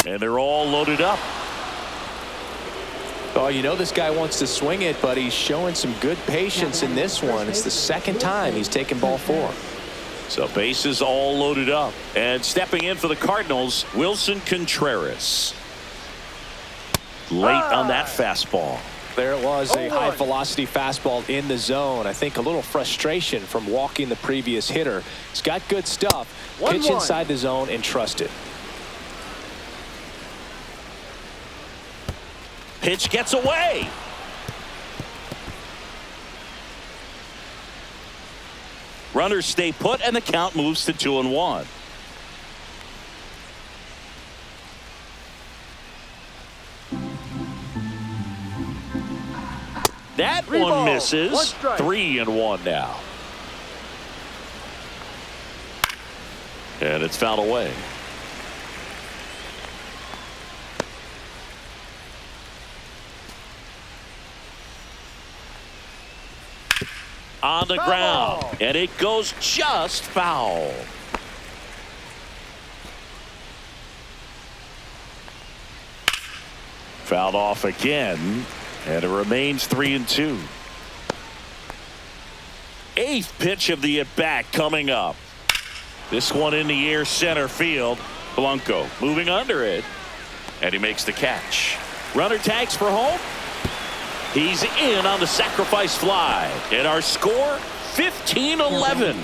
And they're all loaded up. Oh, you know this guy wants to swing it, but he's showing some good patience in this one. It's the second time he's taken ball 4. So bases all loaded up. And stepping in for the Cardinals, Wilson Contreras. Late on that fastball. There it was, a 0-1. high-velocity fastball in the zone. I think a little frustration from walking the previous hitter. He's got good stuff. 1-1. Pitch inside the zone and trust it. Pitch gets away. Runners stay put, and the count moves to 2-1. That 3 one balls, misses. 1 strike. 3-1 now. And it's fouled away. On the Foul ground, ball. and it goes just foul. Fouled off again, and it remains 3-2. Eighth pitch of the at-bat coming up. This one in the air, center field. Blanco moving under it, and he makes the catch. Runner tags for home. He's in on the sacrifice fly, and our score 15-11.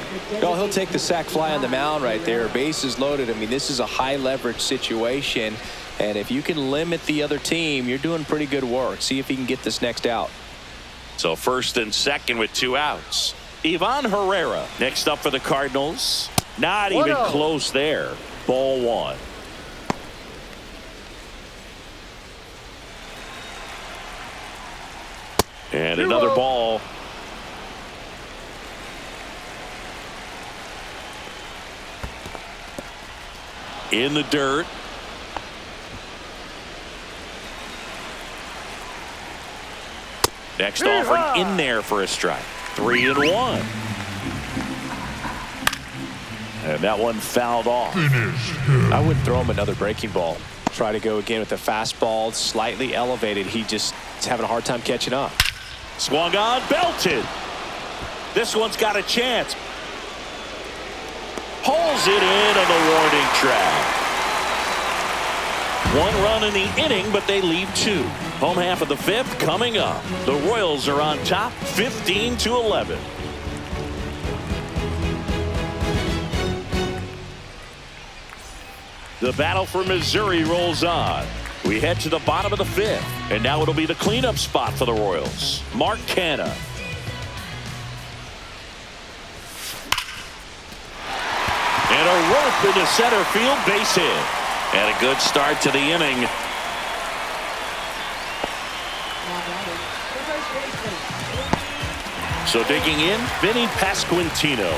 Well, he'll take the sac fly on the mound right there. Bases loaded. I mean, this is a high leverage situation, and if you can limit the other team, you're doing pretty good work. See if he can get this next out. So first and second with 2 outs. Ivan Herrera next up for the Cardinals. Not even 1-0. close there. Ball 1. And 2-0. another ball. In the dirt. Next offering in there for a strike. 3-1. And that one fouled off. I wouldn't throw him another breaking ball. Try to go again with the fastball, slightly elevated. He just is having a hard time catching up. Swung on, belted. This one's got a chance. Pulls it in on the warning track. 1 run in the inning, but they leave 2. Home half of the 5th coming up. The Royals are on top, 15-11. The battle for Missouri rolls on. We head to the bottom of the 5th, and now it'll be the cleanup spot for the Royals. Mark Canha. And a rope into center field, base hit. And a good start to the inning. So digging in, Vinny Pasquantino.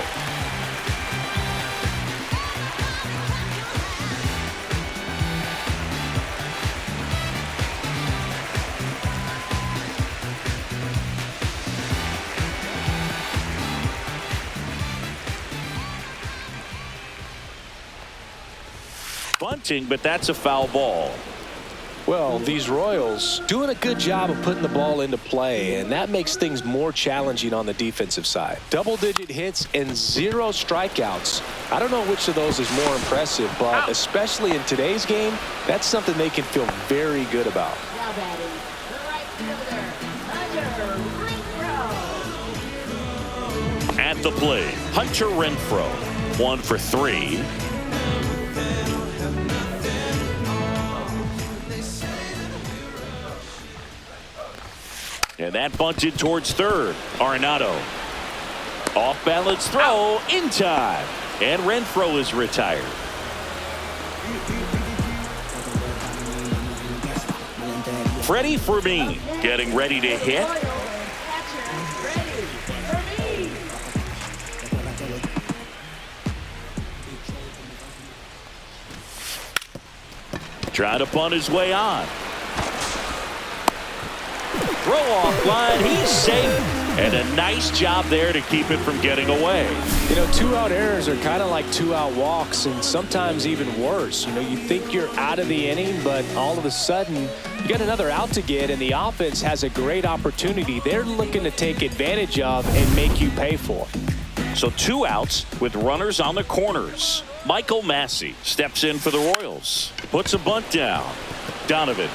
Bunting, but that's a foul ball. Well, these Royals doing a good job of putting the ball into play, and that makes things more challenging on the defensive side. Double-digit hits and 0 strikeouts. I don't know which of those is more impressive, but especially in today's game, that's something they can feel very good about. Now batting, the right fielder, Hunter Renfroe. At the plate, Hunter Renfroe. 1 for 3. And that bunted towards third. Arenado. Off balance throw in time. And Renfroe is retired. Freddie Fermin getting ready to hit. Trying to punt his way on. Throw off line, he's safe, and a nice job there to keep it from getting away. You know, 2-out errors are kind of like 2-out walks, and sometimes even worse. You know, you think you're out of the inning, but all of a sudden you got another out to get, and the offense has a great opportunity they're looking to take advantage of and make you pay for. So 2 outs with runners on the corners. Michael Massey steps in for the Royals. Puts a bunt down. Donovan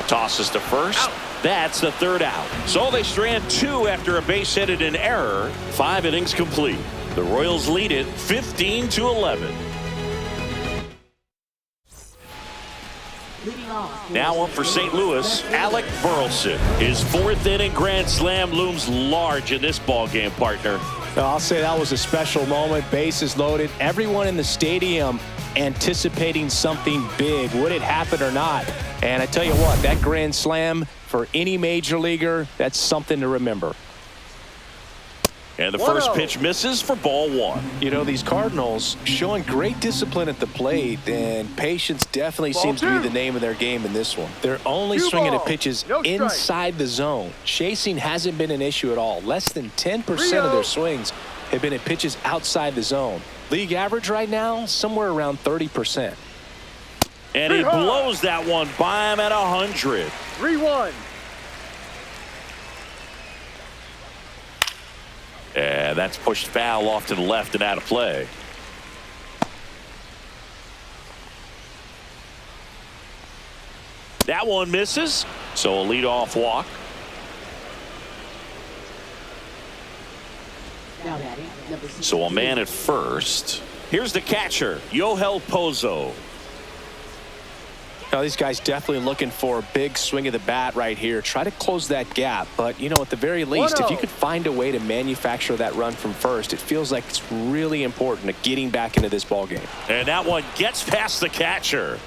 tosses to first. That's the third out. So they strand 2 after a base hit and an error. 5 innings complete. The Royals lead it 15-11. Now up for St. Louis, Alec Burleson. His 4th inning grand slam looms large in this ballgame, partner. I'll say that was a special moment. Bases loaded. Everyone in the stadium anticipating something big. Would it happen or not? And I tell you what, that grand slam for any major leaguer, that's something to remember. And the first pitch misses for ball 1. You know, these Cardinals showing great discipline at the plate, and patience definitely seems to be the name of their game in this one. They're only swinging at pitches inside the zone. Chasing hasn't been an issue at all. Less than 10% of their swings have been at pitches outside the zone. League average right now, somewhere around 30%. And he blows that one by him at 100. 3-1. And that's pushed foul off to the left and out of play. That one misses. So a leadoff walk. Now batting, number 62. So a man at first. Here's the catcher, Yohel Pozo. Now, these guys definitely looking for a big swing of the bat right here. Try to close that gap. But, you know, at the very least, if you could find a way to manufacture that run from first, it feels like it's really important to getting back into this ballgame. And that one gets past the catcher.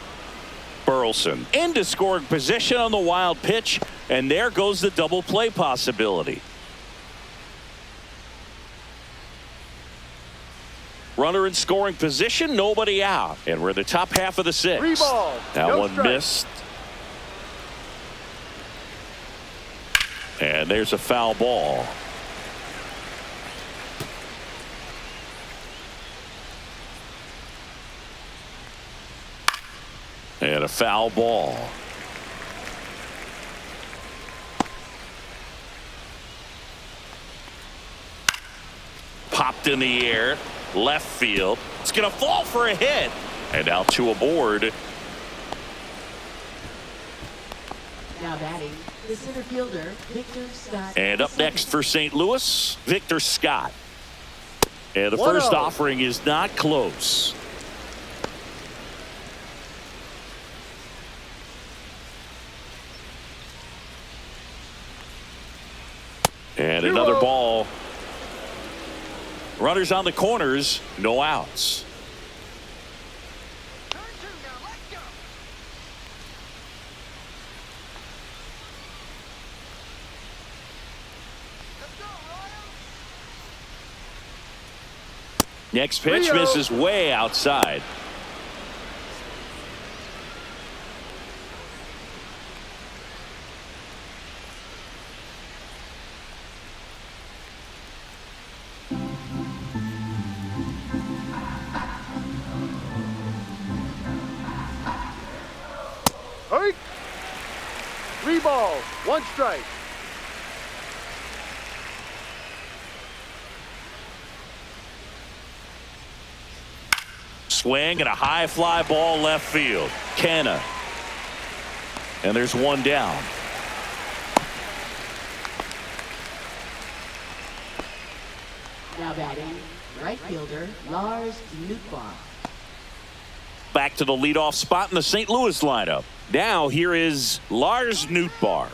Burleson into scoring position on the wild pitch. And there goes the double play possibility. Runner in scoring position, nobody out. And we're in the top half of the 6th. 3 balls. That No one strike. missed. And there's a foul ball. And a foul ball. Popped in the air. Left field. It's going to fall for a hit. And now 2 aboard. Now batting, the center fielder, Victor Scott. And up next for St. Louis, Victor Scott. And the 1-0. first offering is not close. And 2-0. another ball. Runners on the corners, no outs. Next pitch misses way outside. Hurry. 3 balls. 1 strike. Swing and a high fly ball left field. Canna. And there's 1 down. Now batting, right fielder, Lars Nootbaar. Back to the leadoff spot in the St. Louis lineup. Now here is Lars Nootbaar.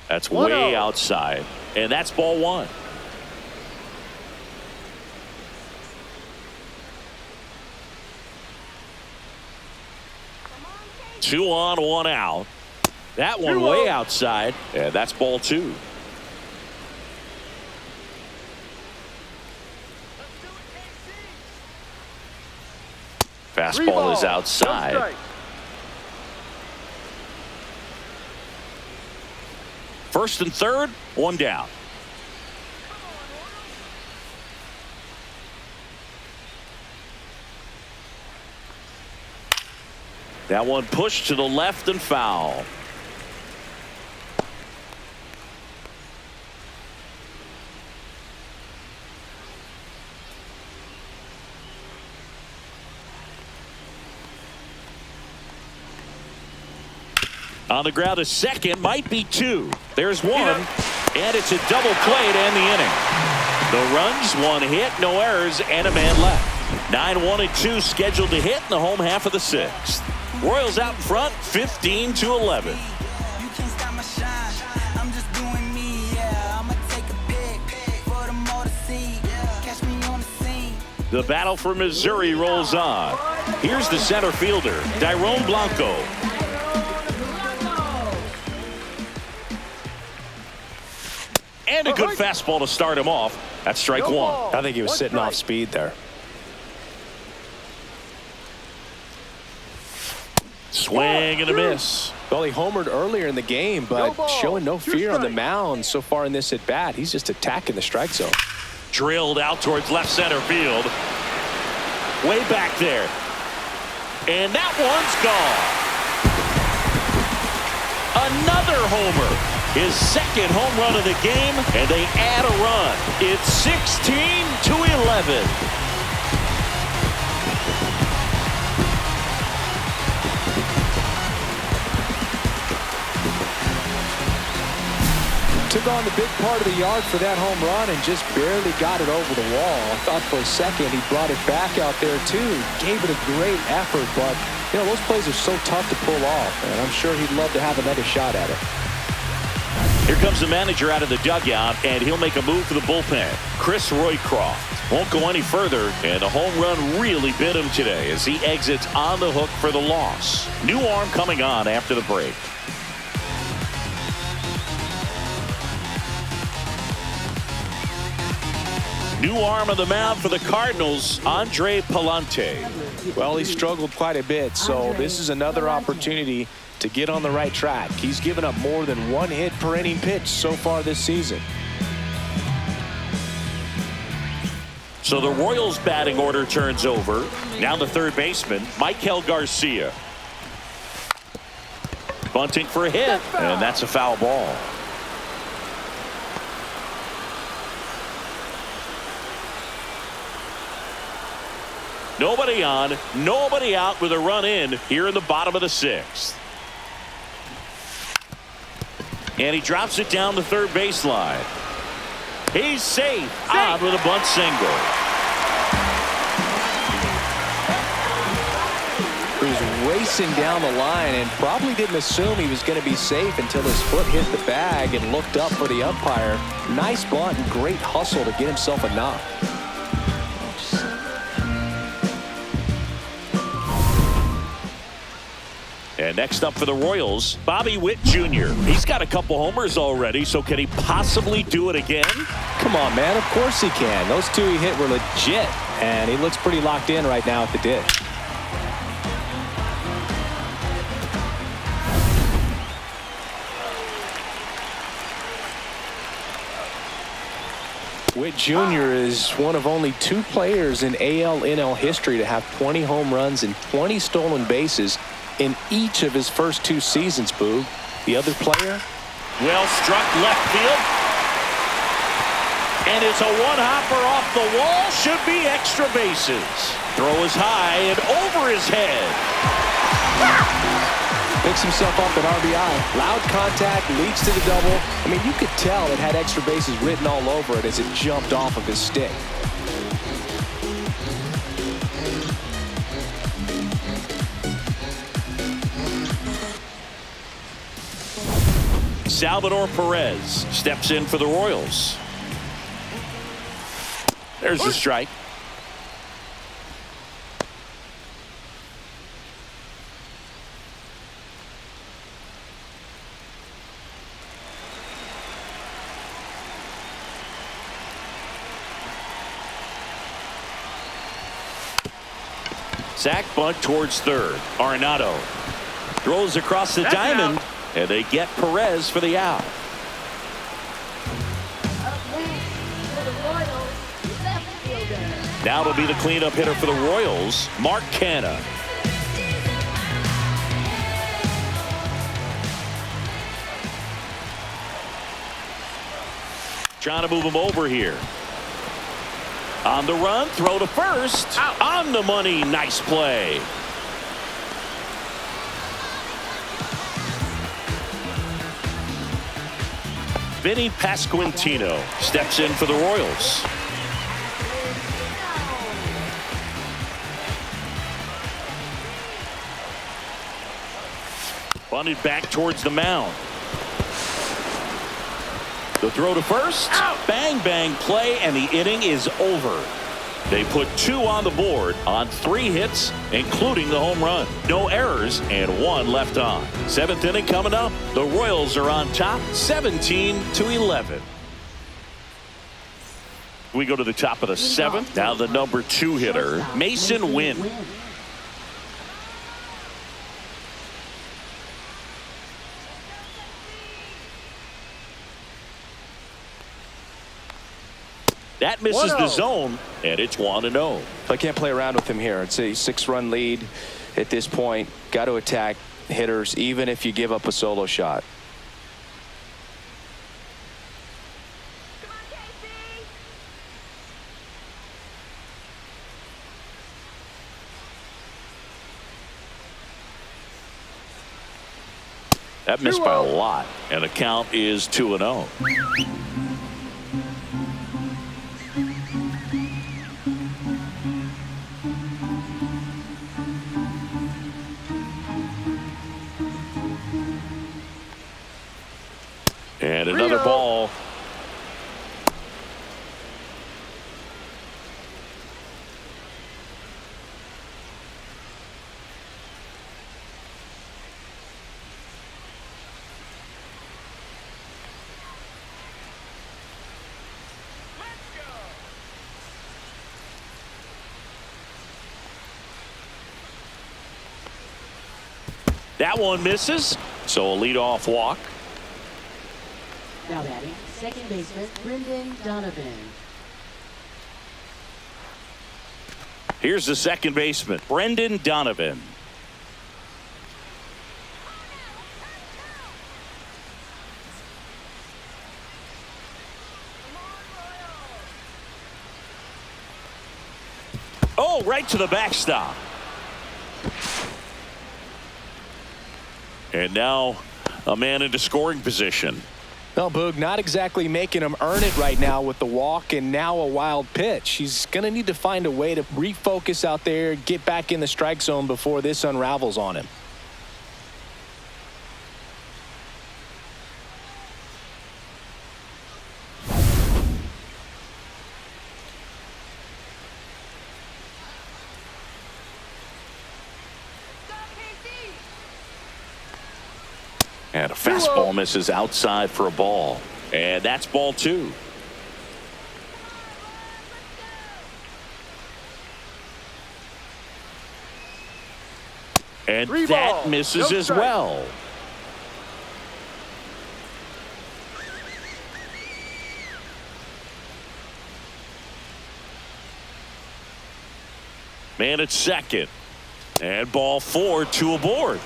That's way outside. And that's ball 1. Two on, 1 out. That one way outside. And that's ball 2. Fastball is outside. No First and third, 1 down. That one pushed to the left and foul. On the ground to second, might be two. There's one, and it's a double play to end the inning. The runs, one hit, no errors, and a man left. 9-1 and 2 scheduled to hit in the home half of the sixth. Royals out in front, 15-11. You can't stop my shine. I'm just doing me, yeah. I'ma take a pic for them all to see. Catch me on the scene. The battle for Missouri rolls on. Here's the center fielder, Dairon Blanco. And a good fastball to start him off. That's strike one. I think he was sitting off speed there. Swing and a miss. Well, he homered earlier in the game, but showing no fear on the mound so far in this at bat. He's just attacking the strike zone. Drilled out towards left center field. Way back there. And that one's gone. Another homer. His second home run of the game, and they add a run. It's 16-11. Took on the big part of the yard for that home run and just barely got it over the wall. I thought for a second he brought it back out there too. Gave it a great effort, but you know, those plays are so tough to pull off, and I'm sure he'd love to have another shot at it. Here comes the manager out of the dugout, and he'll make a move for the bullpen. Chris Roycroft won't go any further, and the home run really bit him today as he exits on the hook for the loss. New arm coming on after the break. New arm on the mound for the Cardinals, Andre Palante. Well, he struggled quite a bit, so this is another opportunity to get on the right track. He's given up more than one hit per inning pitch so far this season. So the Royals batting order turns over. Now the third baseman, Michael Garcia. Bunting for a hit, and that's a foul ball. Nobody on, nobody out with a run in here in the bottom of the sixth. And he drops it down the third baseline. He's safe. On with a bunt single. He was racing down the line and probably didn't assume he was going to be safe until his foot hit the bag and looked up for the umpire. Nice bunt and great hustle to get himself a knock. And next up for the Royals, Bobby Witt Jr. He's got a couple homers already, so can he possibly do it again? Come on, man. Of course he can. Those two he hit were legit, and he looks pretty locked in right now at the ditch. Witt Jr. is one of only two players in AL-NL history to have 20 home runs and 20 stolen bases in each of his first two seasons, Boo. The other player? Well struck left field. And it's a one-hopper off the wall. Should be extra bases. Throw is high and over his head. Picks himself up an RBI. Loud contact, leads to the double. I mean, you could tell it had extra bases written all over it as it jumped off of his stick. Salvador Perez steps in for the Royals. There's the strike. Sack bunt towards third. Arenado throws across the diamond, and they get Perez for the out. Now it'll be the cleanup hitter for the Royals, Mark Canha. Trying to move him over here. On the run, throw to first. Out. On the money, nice play. Vinny Pasquantino steps in for the Royals. Bunted back towards the mound. The throw to first. Out. Bang, bang play, and the inning is over. They put 2 on the board on 3 hits, including the home run. No errors and 1 left on. 7th inning coming up. The Royals are on top, 17-11. We go to the top of the 7th. Now the number 2 hitter, Mason Wynn. That misses the zone, and it's 1-0. I can't play around with him here. It's a 6-run lead at this point. Got to attack hitters, even if you give up a solo shot. That missed by a lot, and the count is 2-0. And another ball. That one misses, so a leadoff walk. Now batting, second baseman, Brendan Donovan. Here's the second baseman, Brendan Donovan. Oh, right to the backstop. And now a man into scoring position. Well, Boog, not exactly making him earn it right now with the walk and now a wild pitch. He's going to need to find a way to refocus out there, get back in the strike zone before this unravels on him. And a fastball misses outside for a ball. And that's ball 2. And that misses as well. Man at second. And ball 4, 2 aboard.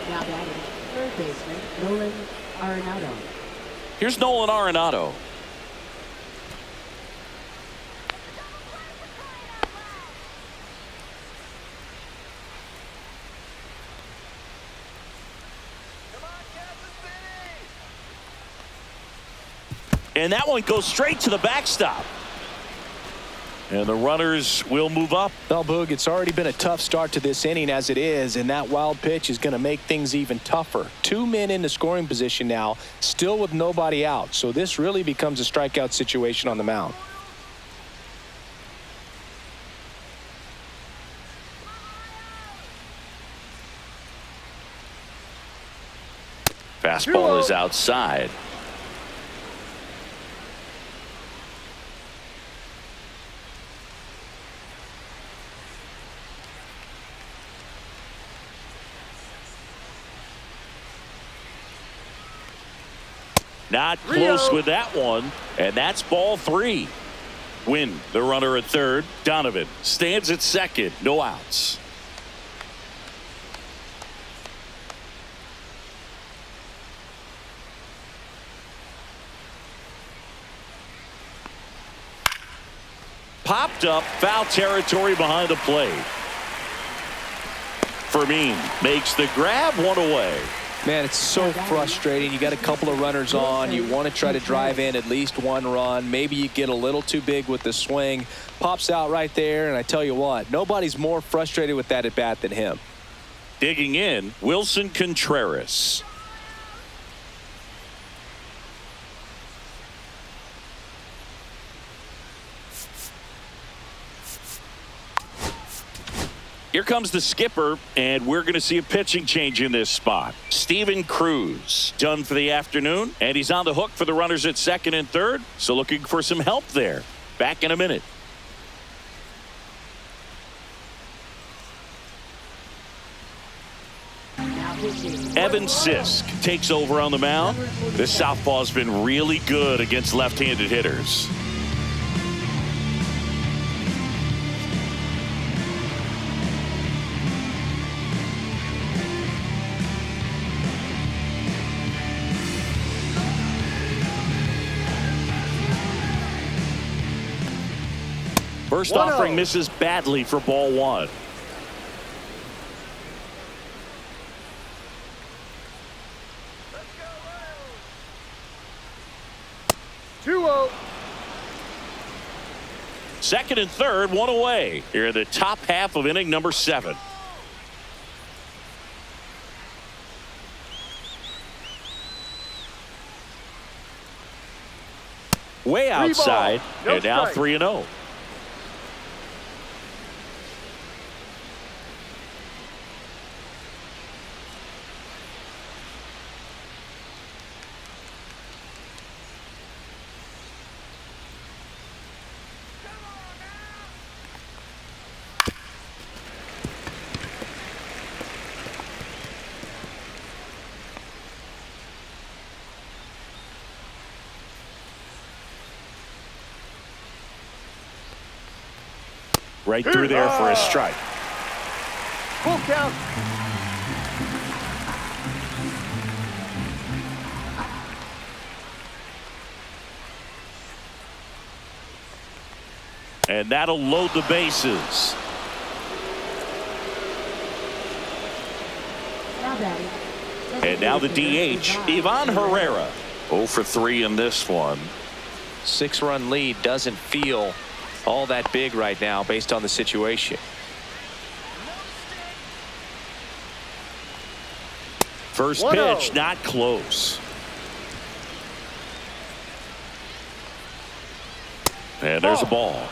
Now batting, third baseman, Nolan Arenado. Here's Nolan Arenado. And that one goes straight to the backstop. And the runners will move up. Well, Boog, it's already been a tough start to this inning as it is, and that wild pitch is going to make things even tougher. 2 men in the scoring position now, still with nobody out. So this really becomes a strikeout situation on the mound. Fastball is outside. Not close with that one, and that's ball 3. Wynn, the runner at third. Donovan stands at second. No outs. Popped up, foul territory behind the plate. Fermin makes the grab, 1 away. Man, it's so frustrating. You got a couple of runners on. You want to try to drive in at least one run. Maybe you get a little too big with the swing. Pops out right there, and I tell you what, nobody's more frustrated with that at bat than him. Digging in, Wilson Contreras. Here comes the skipper, and we're going to see a pitching change in this spot. Steven Cruz done for the afternoon, and he's on the hook for the runners at second and third, so looking for some help there. Back in a minute. Evan Sisk takes over on the mound. This southpaw's been really good against left-handed hitters. First offering misses badly for ball one. Second and third, one away. Here in the top half of inning number 7. Way outside, and now 3-0. Right through there for a strike. Full count. And that'll load the bases. And now the DH, Ivan Herrera. 0 for 3 in this one. 6-run lead doesn't feel all that big right now based on the situation. First pitch, not close. And there's a ball.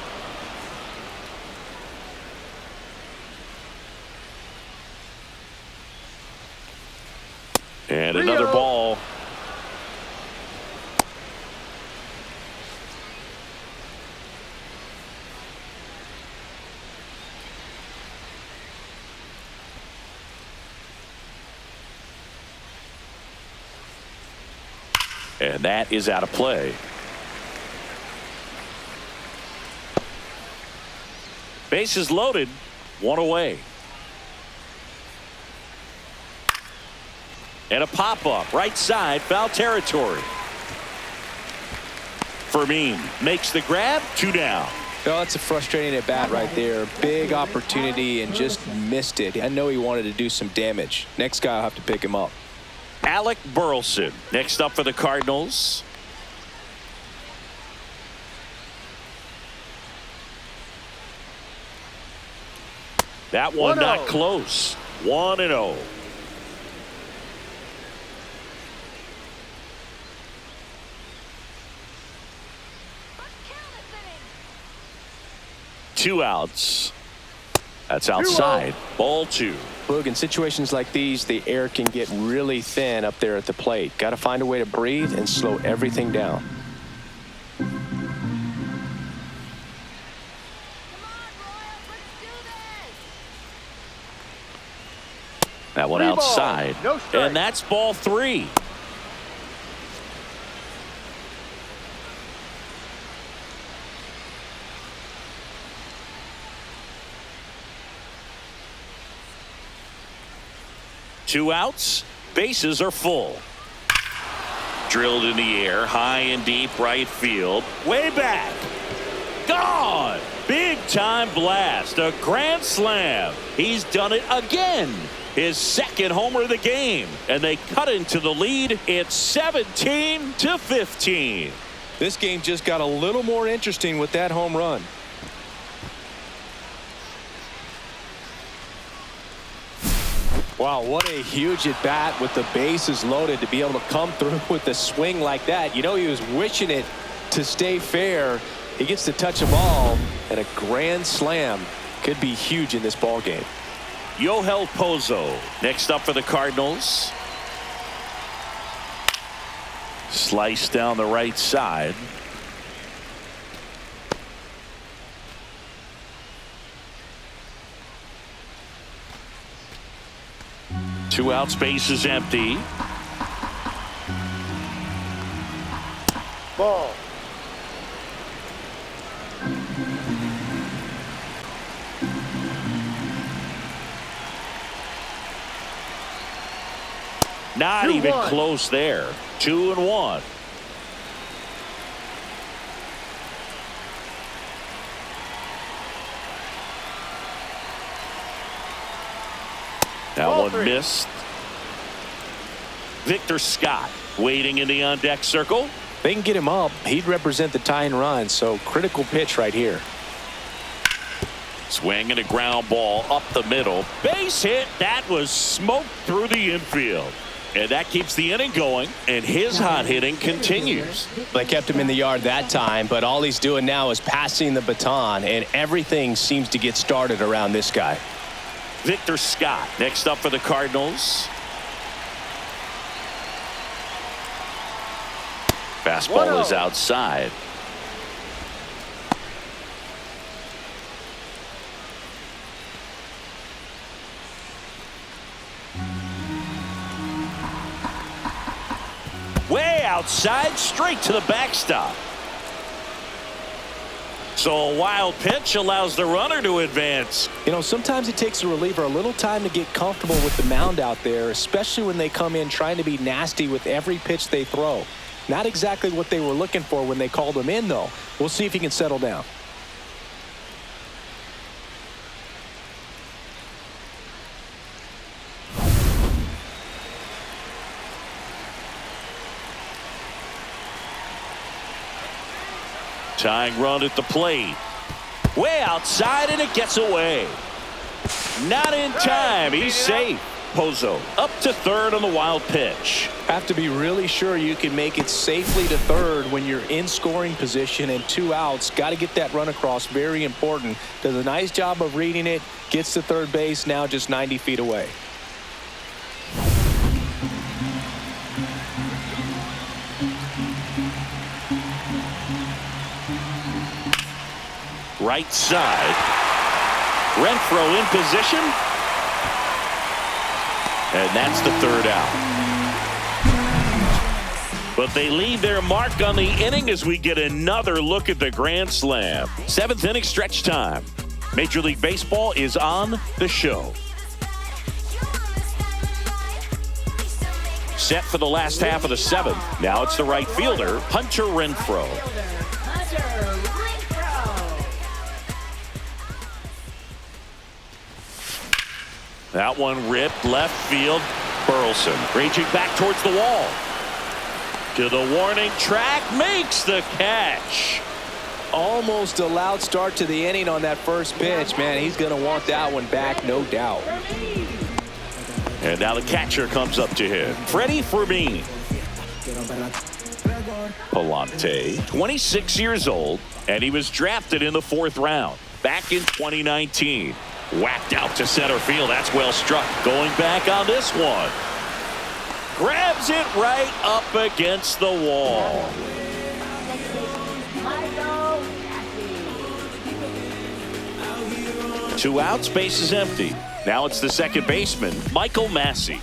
And another ball. And that is out of play. Bases loaded, one away. And a pop-up, right side, foul territory. Fermin makes the grab, 2 down. Oh, that's a frustrating at bat right there. Big opportunity and just missed it. I know he wanted to do some damage. Next guy will have to pick him up. Alec Burleson next up for the Cardinals. That one not close. 1-0. Two outs. That's outside. Ball 2. Boog, in situations like these, the air can get really thin up there at the plate. Got to find a way to breathe and slow everything down. That one outside. And that's ball 3. Two outs, bases are full. Drilled in the air, high and deep right field, way back. Gone! Big-time blast. A grand slam. He's done it again. His second homer of the game. And they cut into the lead. It's 17-15. This game just got a little more interesting with that home run. Wow, what a huge at bat with the bases loaded to be able to come through with a swing like that. You know, he was wishing it to stay fair. He gets to touch a ball, and a grand slam could be huge in this ball game. Yohel Pozo next up for the Cardinals. Slice down the right side. Two out, space is empty. Ball. Not 2-1. even close there. 2-1. That Ball one 3. missed. Victor Scott waiting in the on-deck circle. If they can get him up, he'd represent the tying run, so critical pitch right here. Swing and a ground ball up the middle. Base hit. That was smoked through the infield. And that keeps the inning going, and his hot hitting continues. They kept him in the yard that time, but all he's doing now is passing the baton, and everything seems to get started around this guy. Victor Scott next up for the Cardinals. Fastball is outside. Way outside, straight to the backstop. So a wild pitch allows the runner to advance. You know, sometimes it takes a reliever a little time to get comfortable with the mound out there, especially when they come in trying to be nasty with every pitch they throw. Not exactly what they were looking for when they called him in, though. We'll see if he can settle down. Tying run at the plate. Way outside, and it gets away. Not in time. He's safe. Pozo up to third on the wild pitch. Have to be really sure you can make it safely to third when you're in scoring position and 2 outs. Got to get that run across. Very important. Does a nice job of reading it. Gets to third base, now just 90 feet away. Right side. Renfroe in position. And that's the third out. But they leave their mark on the inning as we get another look at the grand slam. 7th inning stretch time. Major League Baseball is on the show. Set for the last half of the 7th. Now it's the right fielder, Hunter Renfroe. That one ripped left field. Burleson raging back towards the wall. To the warning track, makes the catch. Almost a loud start to the inning on that first pitch. Man, he's going to want that one back, no doubt. And now the catcher comes up to him. Freddie Fermin. Palante, 26 years old, and he was drafted in the 4th round back in 2019. Whacked out to center field. That's well struck. Going back on this one. Grabs it right up against the wall. 2 outs, base is empty. Now it's the second baseman, Michael Massey.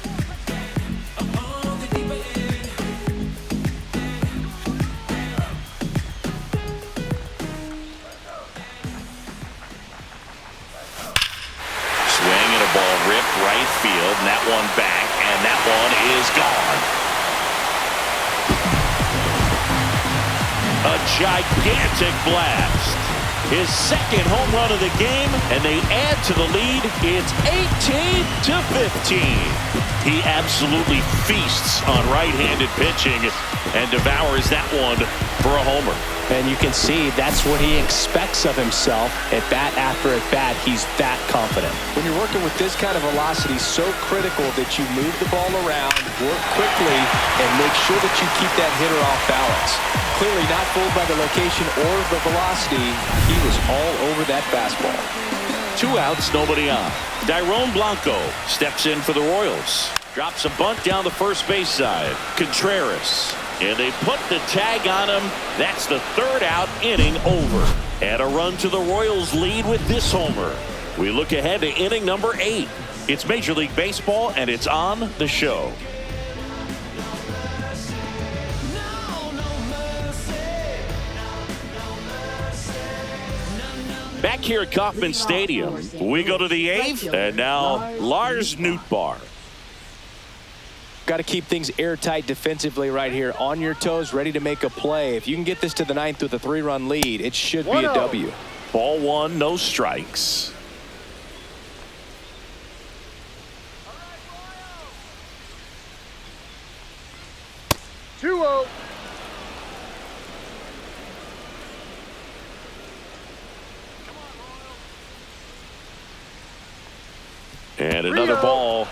Ripped right field, and that one back, and that one is gone. A gigantic blast. his second home run of the game, and they add to the lead. It's 18-15. He absolutely feasts on right-handed pitching and devours that one for a homer. And you can see that's what he expects of himself. At bat after at bat, he's that confident. When you're working with this kind of velocity, so critical that you move the ball around, work quickly, and make sure that you keep that hitter off balance. Clearly not fooled by the location or the velocity. He was all over that fastball. 2 outs, nobody on. Dairon Blanco steps in for the Royals. Drops a bunt down the first base side. Contreras. And they put the tag on him. That's the 3rd out, inning over. And a run to the Royals lead with this homer. We look ahead to inning number 8. It's Major League Baseball, and it's on the show. Back here at Kauffman Stadium, we go to the 8th, and now Lars Nootbaar. Got to keep things airtight defensively right here. On your toes, ready to make a play. If you can get this to the 9th with a 3-run lead, it should be a W. Ball 1, no strikes. And another ball.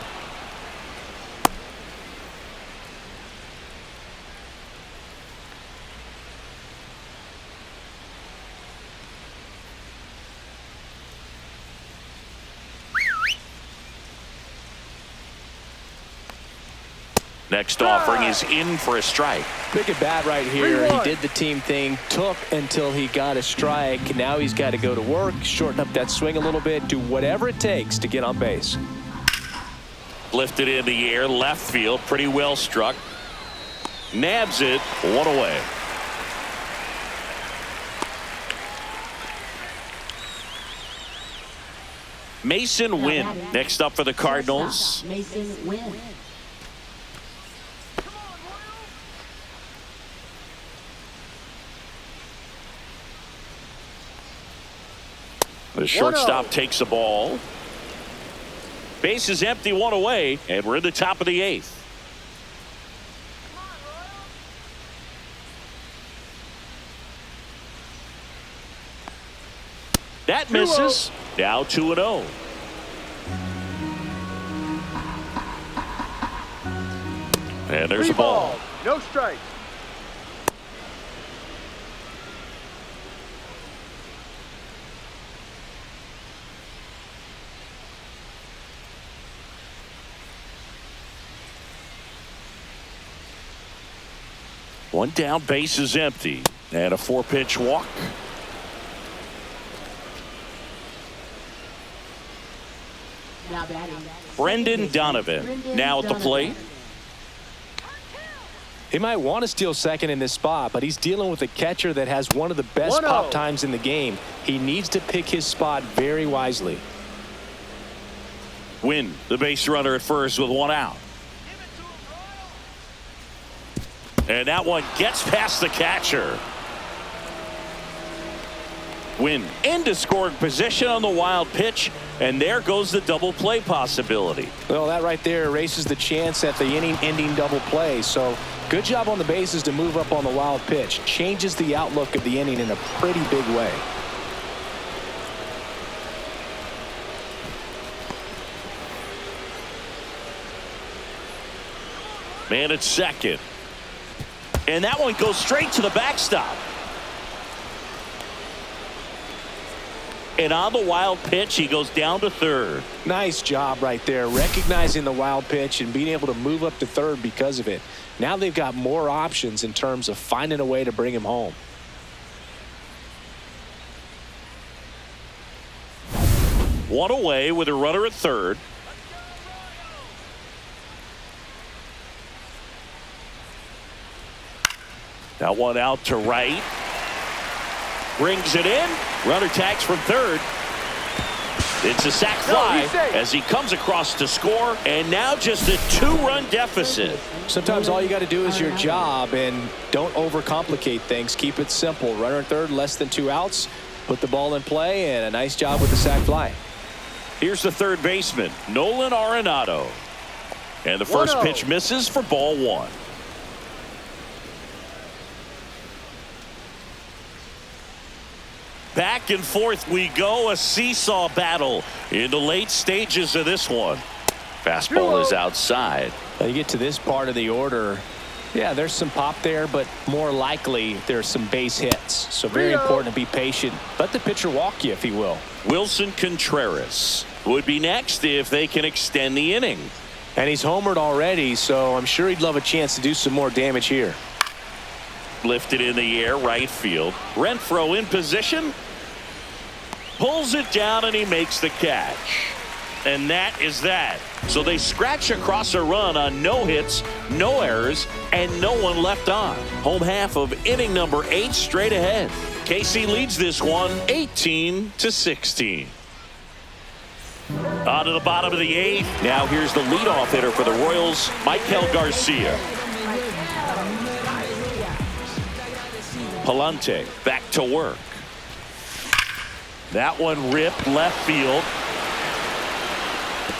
Next offering is in for a strike. Big at bat right here. He did the team thing, took until he got a strike. Now he's got to go to work, shorten up that swing a little bit, do whatever it takes to get on base. Lifted in the air, left field, pretty well struck. Nabs it, 1 away. Mason Wynn next up for the Cardinals. Mason Wynn. The shortstop takes the ball. Base is empty, 1 away, and we're in the top of the 8th. That misses. Now 2-0. And there's a ball. No strike. One down, base is empty, and a 4-pitch walk. Now batting. Brendan Donovan now at the plate. He might want to steal second in this spot, but he's dealing with a catcher that has one of the best pop times in the game. He needs to pick his spot very wisely. Wynn, the base runner at first with 1 out. And that one gets past the catcher. Wynn into scoring position on the wild pitch, and there goes the double play possibility. Well, that right there erases the chance at the inning-ending double play. So good job on the bases to move up on the wild pitch. Changes the outlook of the inning in a pretty big way. Man at second. And that one goes straight to the backstop. And on the wild pitch, he goes down to third. Nice job right there, recognizing the wild pitch and being able to move up to third because of it. Now they've got more options in terms of finding a way to bring him home. One away with a runner at third. That one out to right. Brings it in. Runner tags from third. It's a sac fly as he comes across to score, and now just a 2-run deficit. Sometimes all you got to do is your job and don't overcomplicate things. Keep it simple. Runner at third, less than 2 outs. Put the ball in play, and a nice job with the sac fly. Here's the third baseman, Nolan Arenado. And the first 1-0. pitch misses for ball one. Back and forth we go, a seesaw battle in the late stages of this one. Fastball is outside. Now you get to this part of the order. Yeah, there's some pop there, but more likely there's some base hits. So very important to be patient. Let the pitcher walk you, if he will. Wilson Contreras would be next if they can extend the inning. And he's homered already, so I'm sure he'd love a chance to do some more damage here. Lifted in the air, right field. Renfroe in position. Pulls it down, and he makes the catch. And that is that. So they scratch across a run on no hits, no errors, and no one left on. Home half of inning number 8 straight ahead. KC leads this one 18-16. On to the bottom of the 8th. Now here's the leadoff hitter for the Royals, Michael Garcia. Palante back to work. That one ripped left field.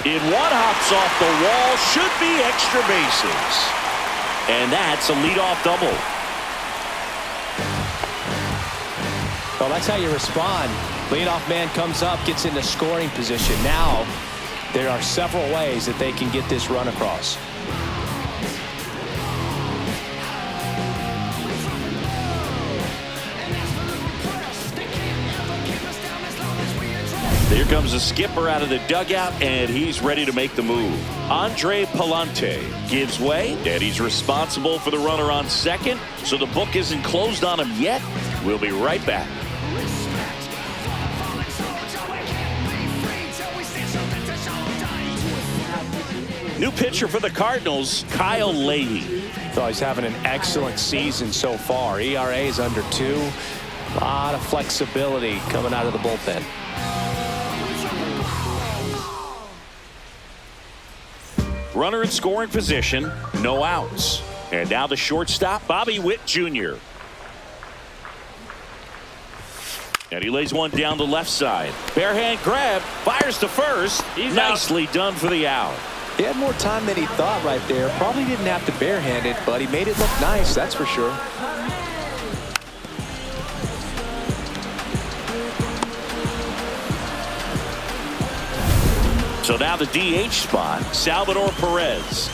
In one, hops off the wall, should be extra bases. And that's a leadoff double. Well, that's how you respond. Leadoff man comes up, gets into scoring position. Now there are several ways that they can get this run across. Here comes the skipper out of the dugout, and he's ready to make the move. Andre Palante gives way, and he's responsible for the runner on second, so the book isn't closed on him yet. We'll be right back. New pitcher for the Cardinals, Kyle Leahy. So he's having an excellent season so far. ERA is under 2. A lot of flexibility coming out of the bullpen. Runner in scoring position, no outs. And now the shortstop, Bobby Witt Jr. And he lays one down the left side. Barehand grab, fires to first. Nicely done for the out. He had more time than he thought right there. Probably didn't have to barehand it, but he made it look nice, that's for sure. So now the DH spot, Salvador Perez.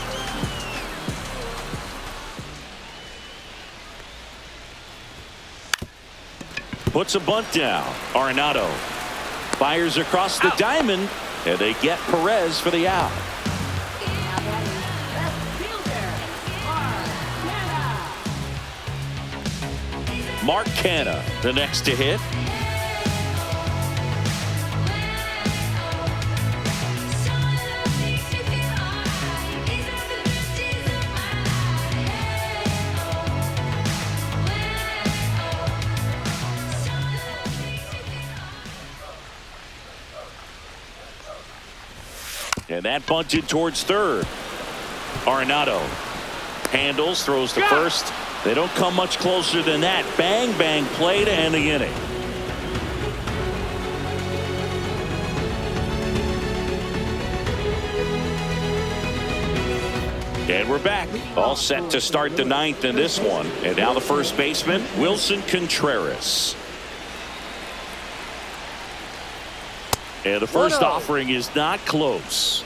Puts a bunt down. Arenado fires across the diamond, and they get Perez for the out. Mark Canha, the next to hit. And that bunted towards third. Arenado handles, throws to first. They don't come much closer than that. Bang, bang play to end the inning. And we're back. All set to start the 9th in this one. And now the first baseman, Wilson Contreras. And the first offering is not close.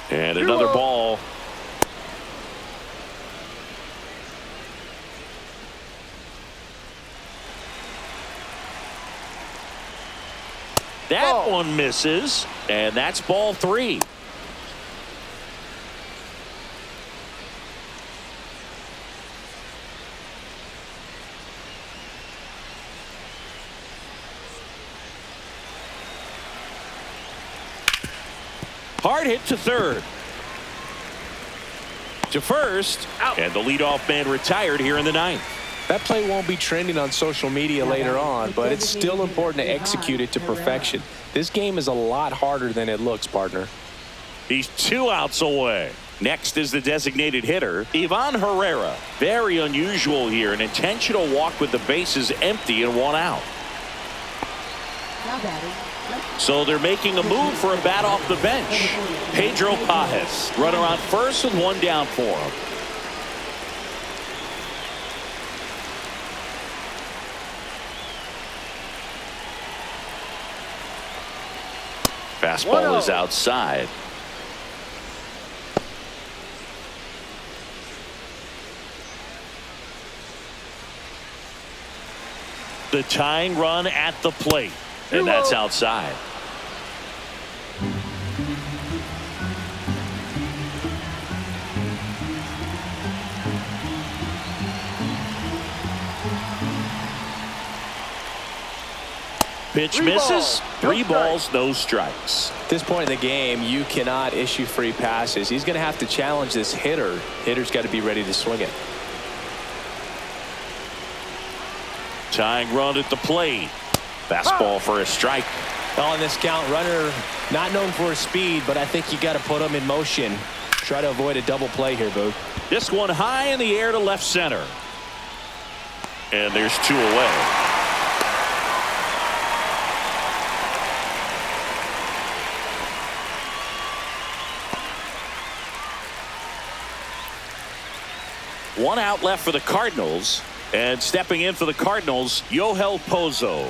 And another ball. That one misses, and that's ball 3. Hard hit to third. To first. Out. And the leadoff man retired here in the 9th. That play won't be trending on social media later on, but it's still important to execute it to perfection. This game is a lot harder than it looks, partner. He's 2 outs away. Next is the designated hitter, Ivan Herrera. Very unusual here, an intentional walk with the bases empty and 1 out. Now batting. So they're making a move for a bat off the bench. Pedro Pajes, runner on first with 1 down for him. One Fastball is out. outside. The tying run at the plate, and that's outside. Pitch misses. 3 balls, no strikes. At this point in the game, you cannot issue free passes. He's going to have to challenge this hitter. Hitter's got to be ready to swing it. Tying run at the plate. Fastball for a strike. On this count, runner not known for his speed, but I think you got to put him in motion. Try to avoid a double play here, Boog. This one high in the air to left center. And there's 2 away. One out left for the Cardinals. And stepping in for the Cardinals, Yoel Pozo.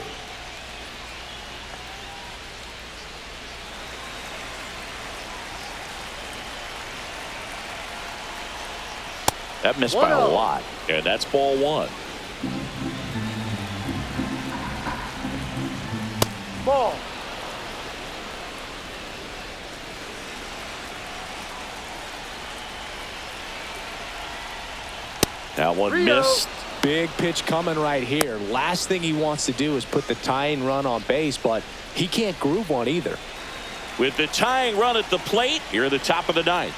That missed by a lot. And that's ball 1. Ball. That one 3-0. missed. Big pitch coming right here. Last thing he wants to do is put the tying run on base, but he can't groove one either. With the tying run at the plate, here at the top of the 9th.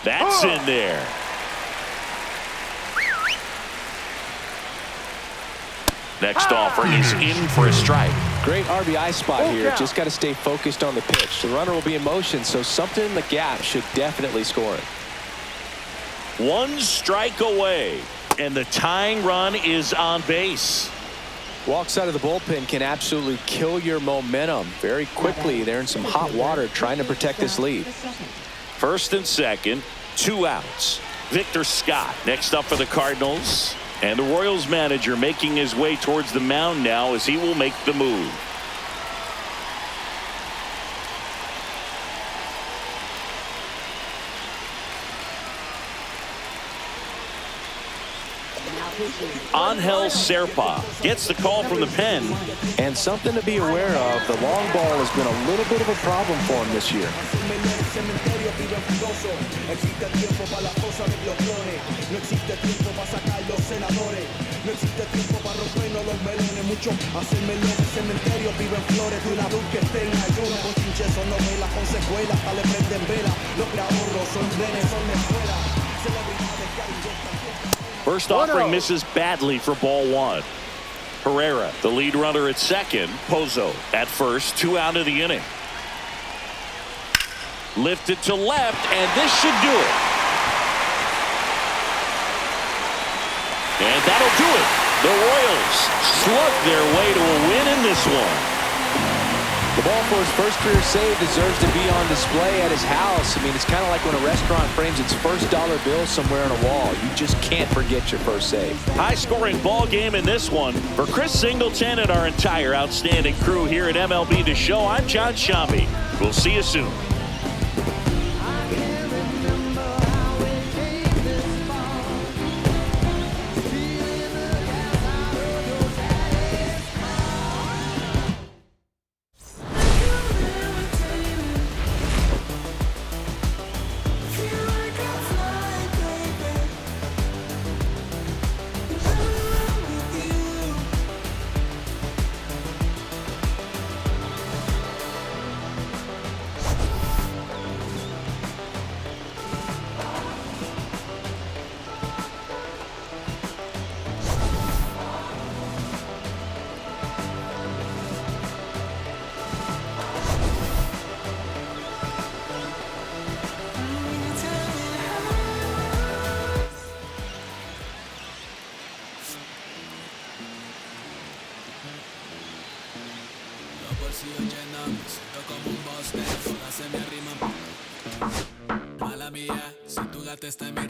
That's in there. Next offering is in for a strike. Great RBI spot here. Yeah. Just got to stay focused on the pitch. The runner will be in motion, so something in the gap should definitely score it. 1 strike away. And the tying run is on base. Walks out of the bullpen can absolutely kill your momentum very quickly. They're in some hot water trying to protect this lead. First and second, 2 outs. Victor Scott next up for the Cardinals. And the Royals manager making his way towards the mound now as he will make the move. Angel Serpa gets the call from the pen. And something to be aware of, the long ball has been a little bit of a problem for him this year. First offering misses badly for ball 1. Herrera, the lead runner at second. Pozo at first, 2 out of the inning. Lifted to left, and this should do it. And that'll do it. The Royals slug their way to a win in this one. The ball for his first career save deserves to be on display at his house. I mean, it's kind of like when a restaurant frames its first dollar bill somewhere on a wall. You just can't forget your first save. High-scoring ball game in this one. For Chris Singleton and our entire outstanding crew here at MLB The Show, I'm John Shambi. We'll see you soon. Mala mía, si tu gata está en mi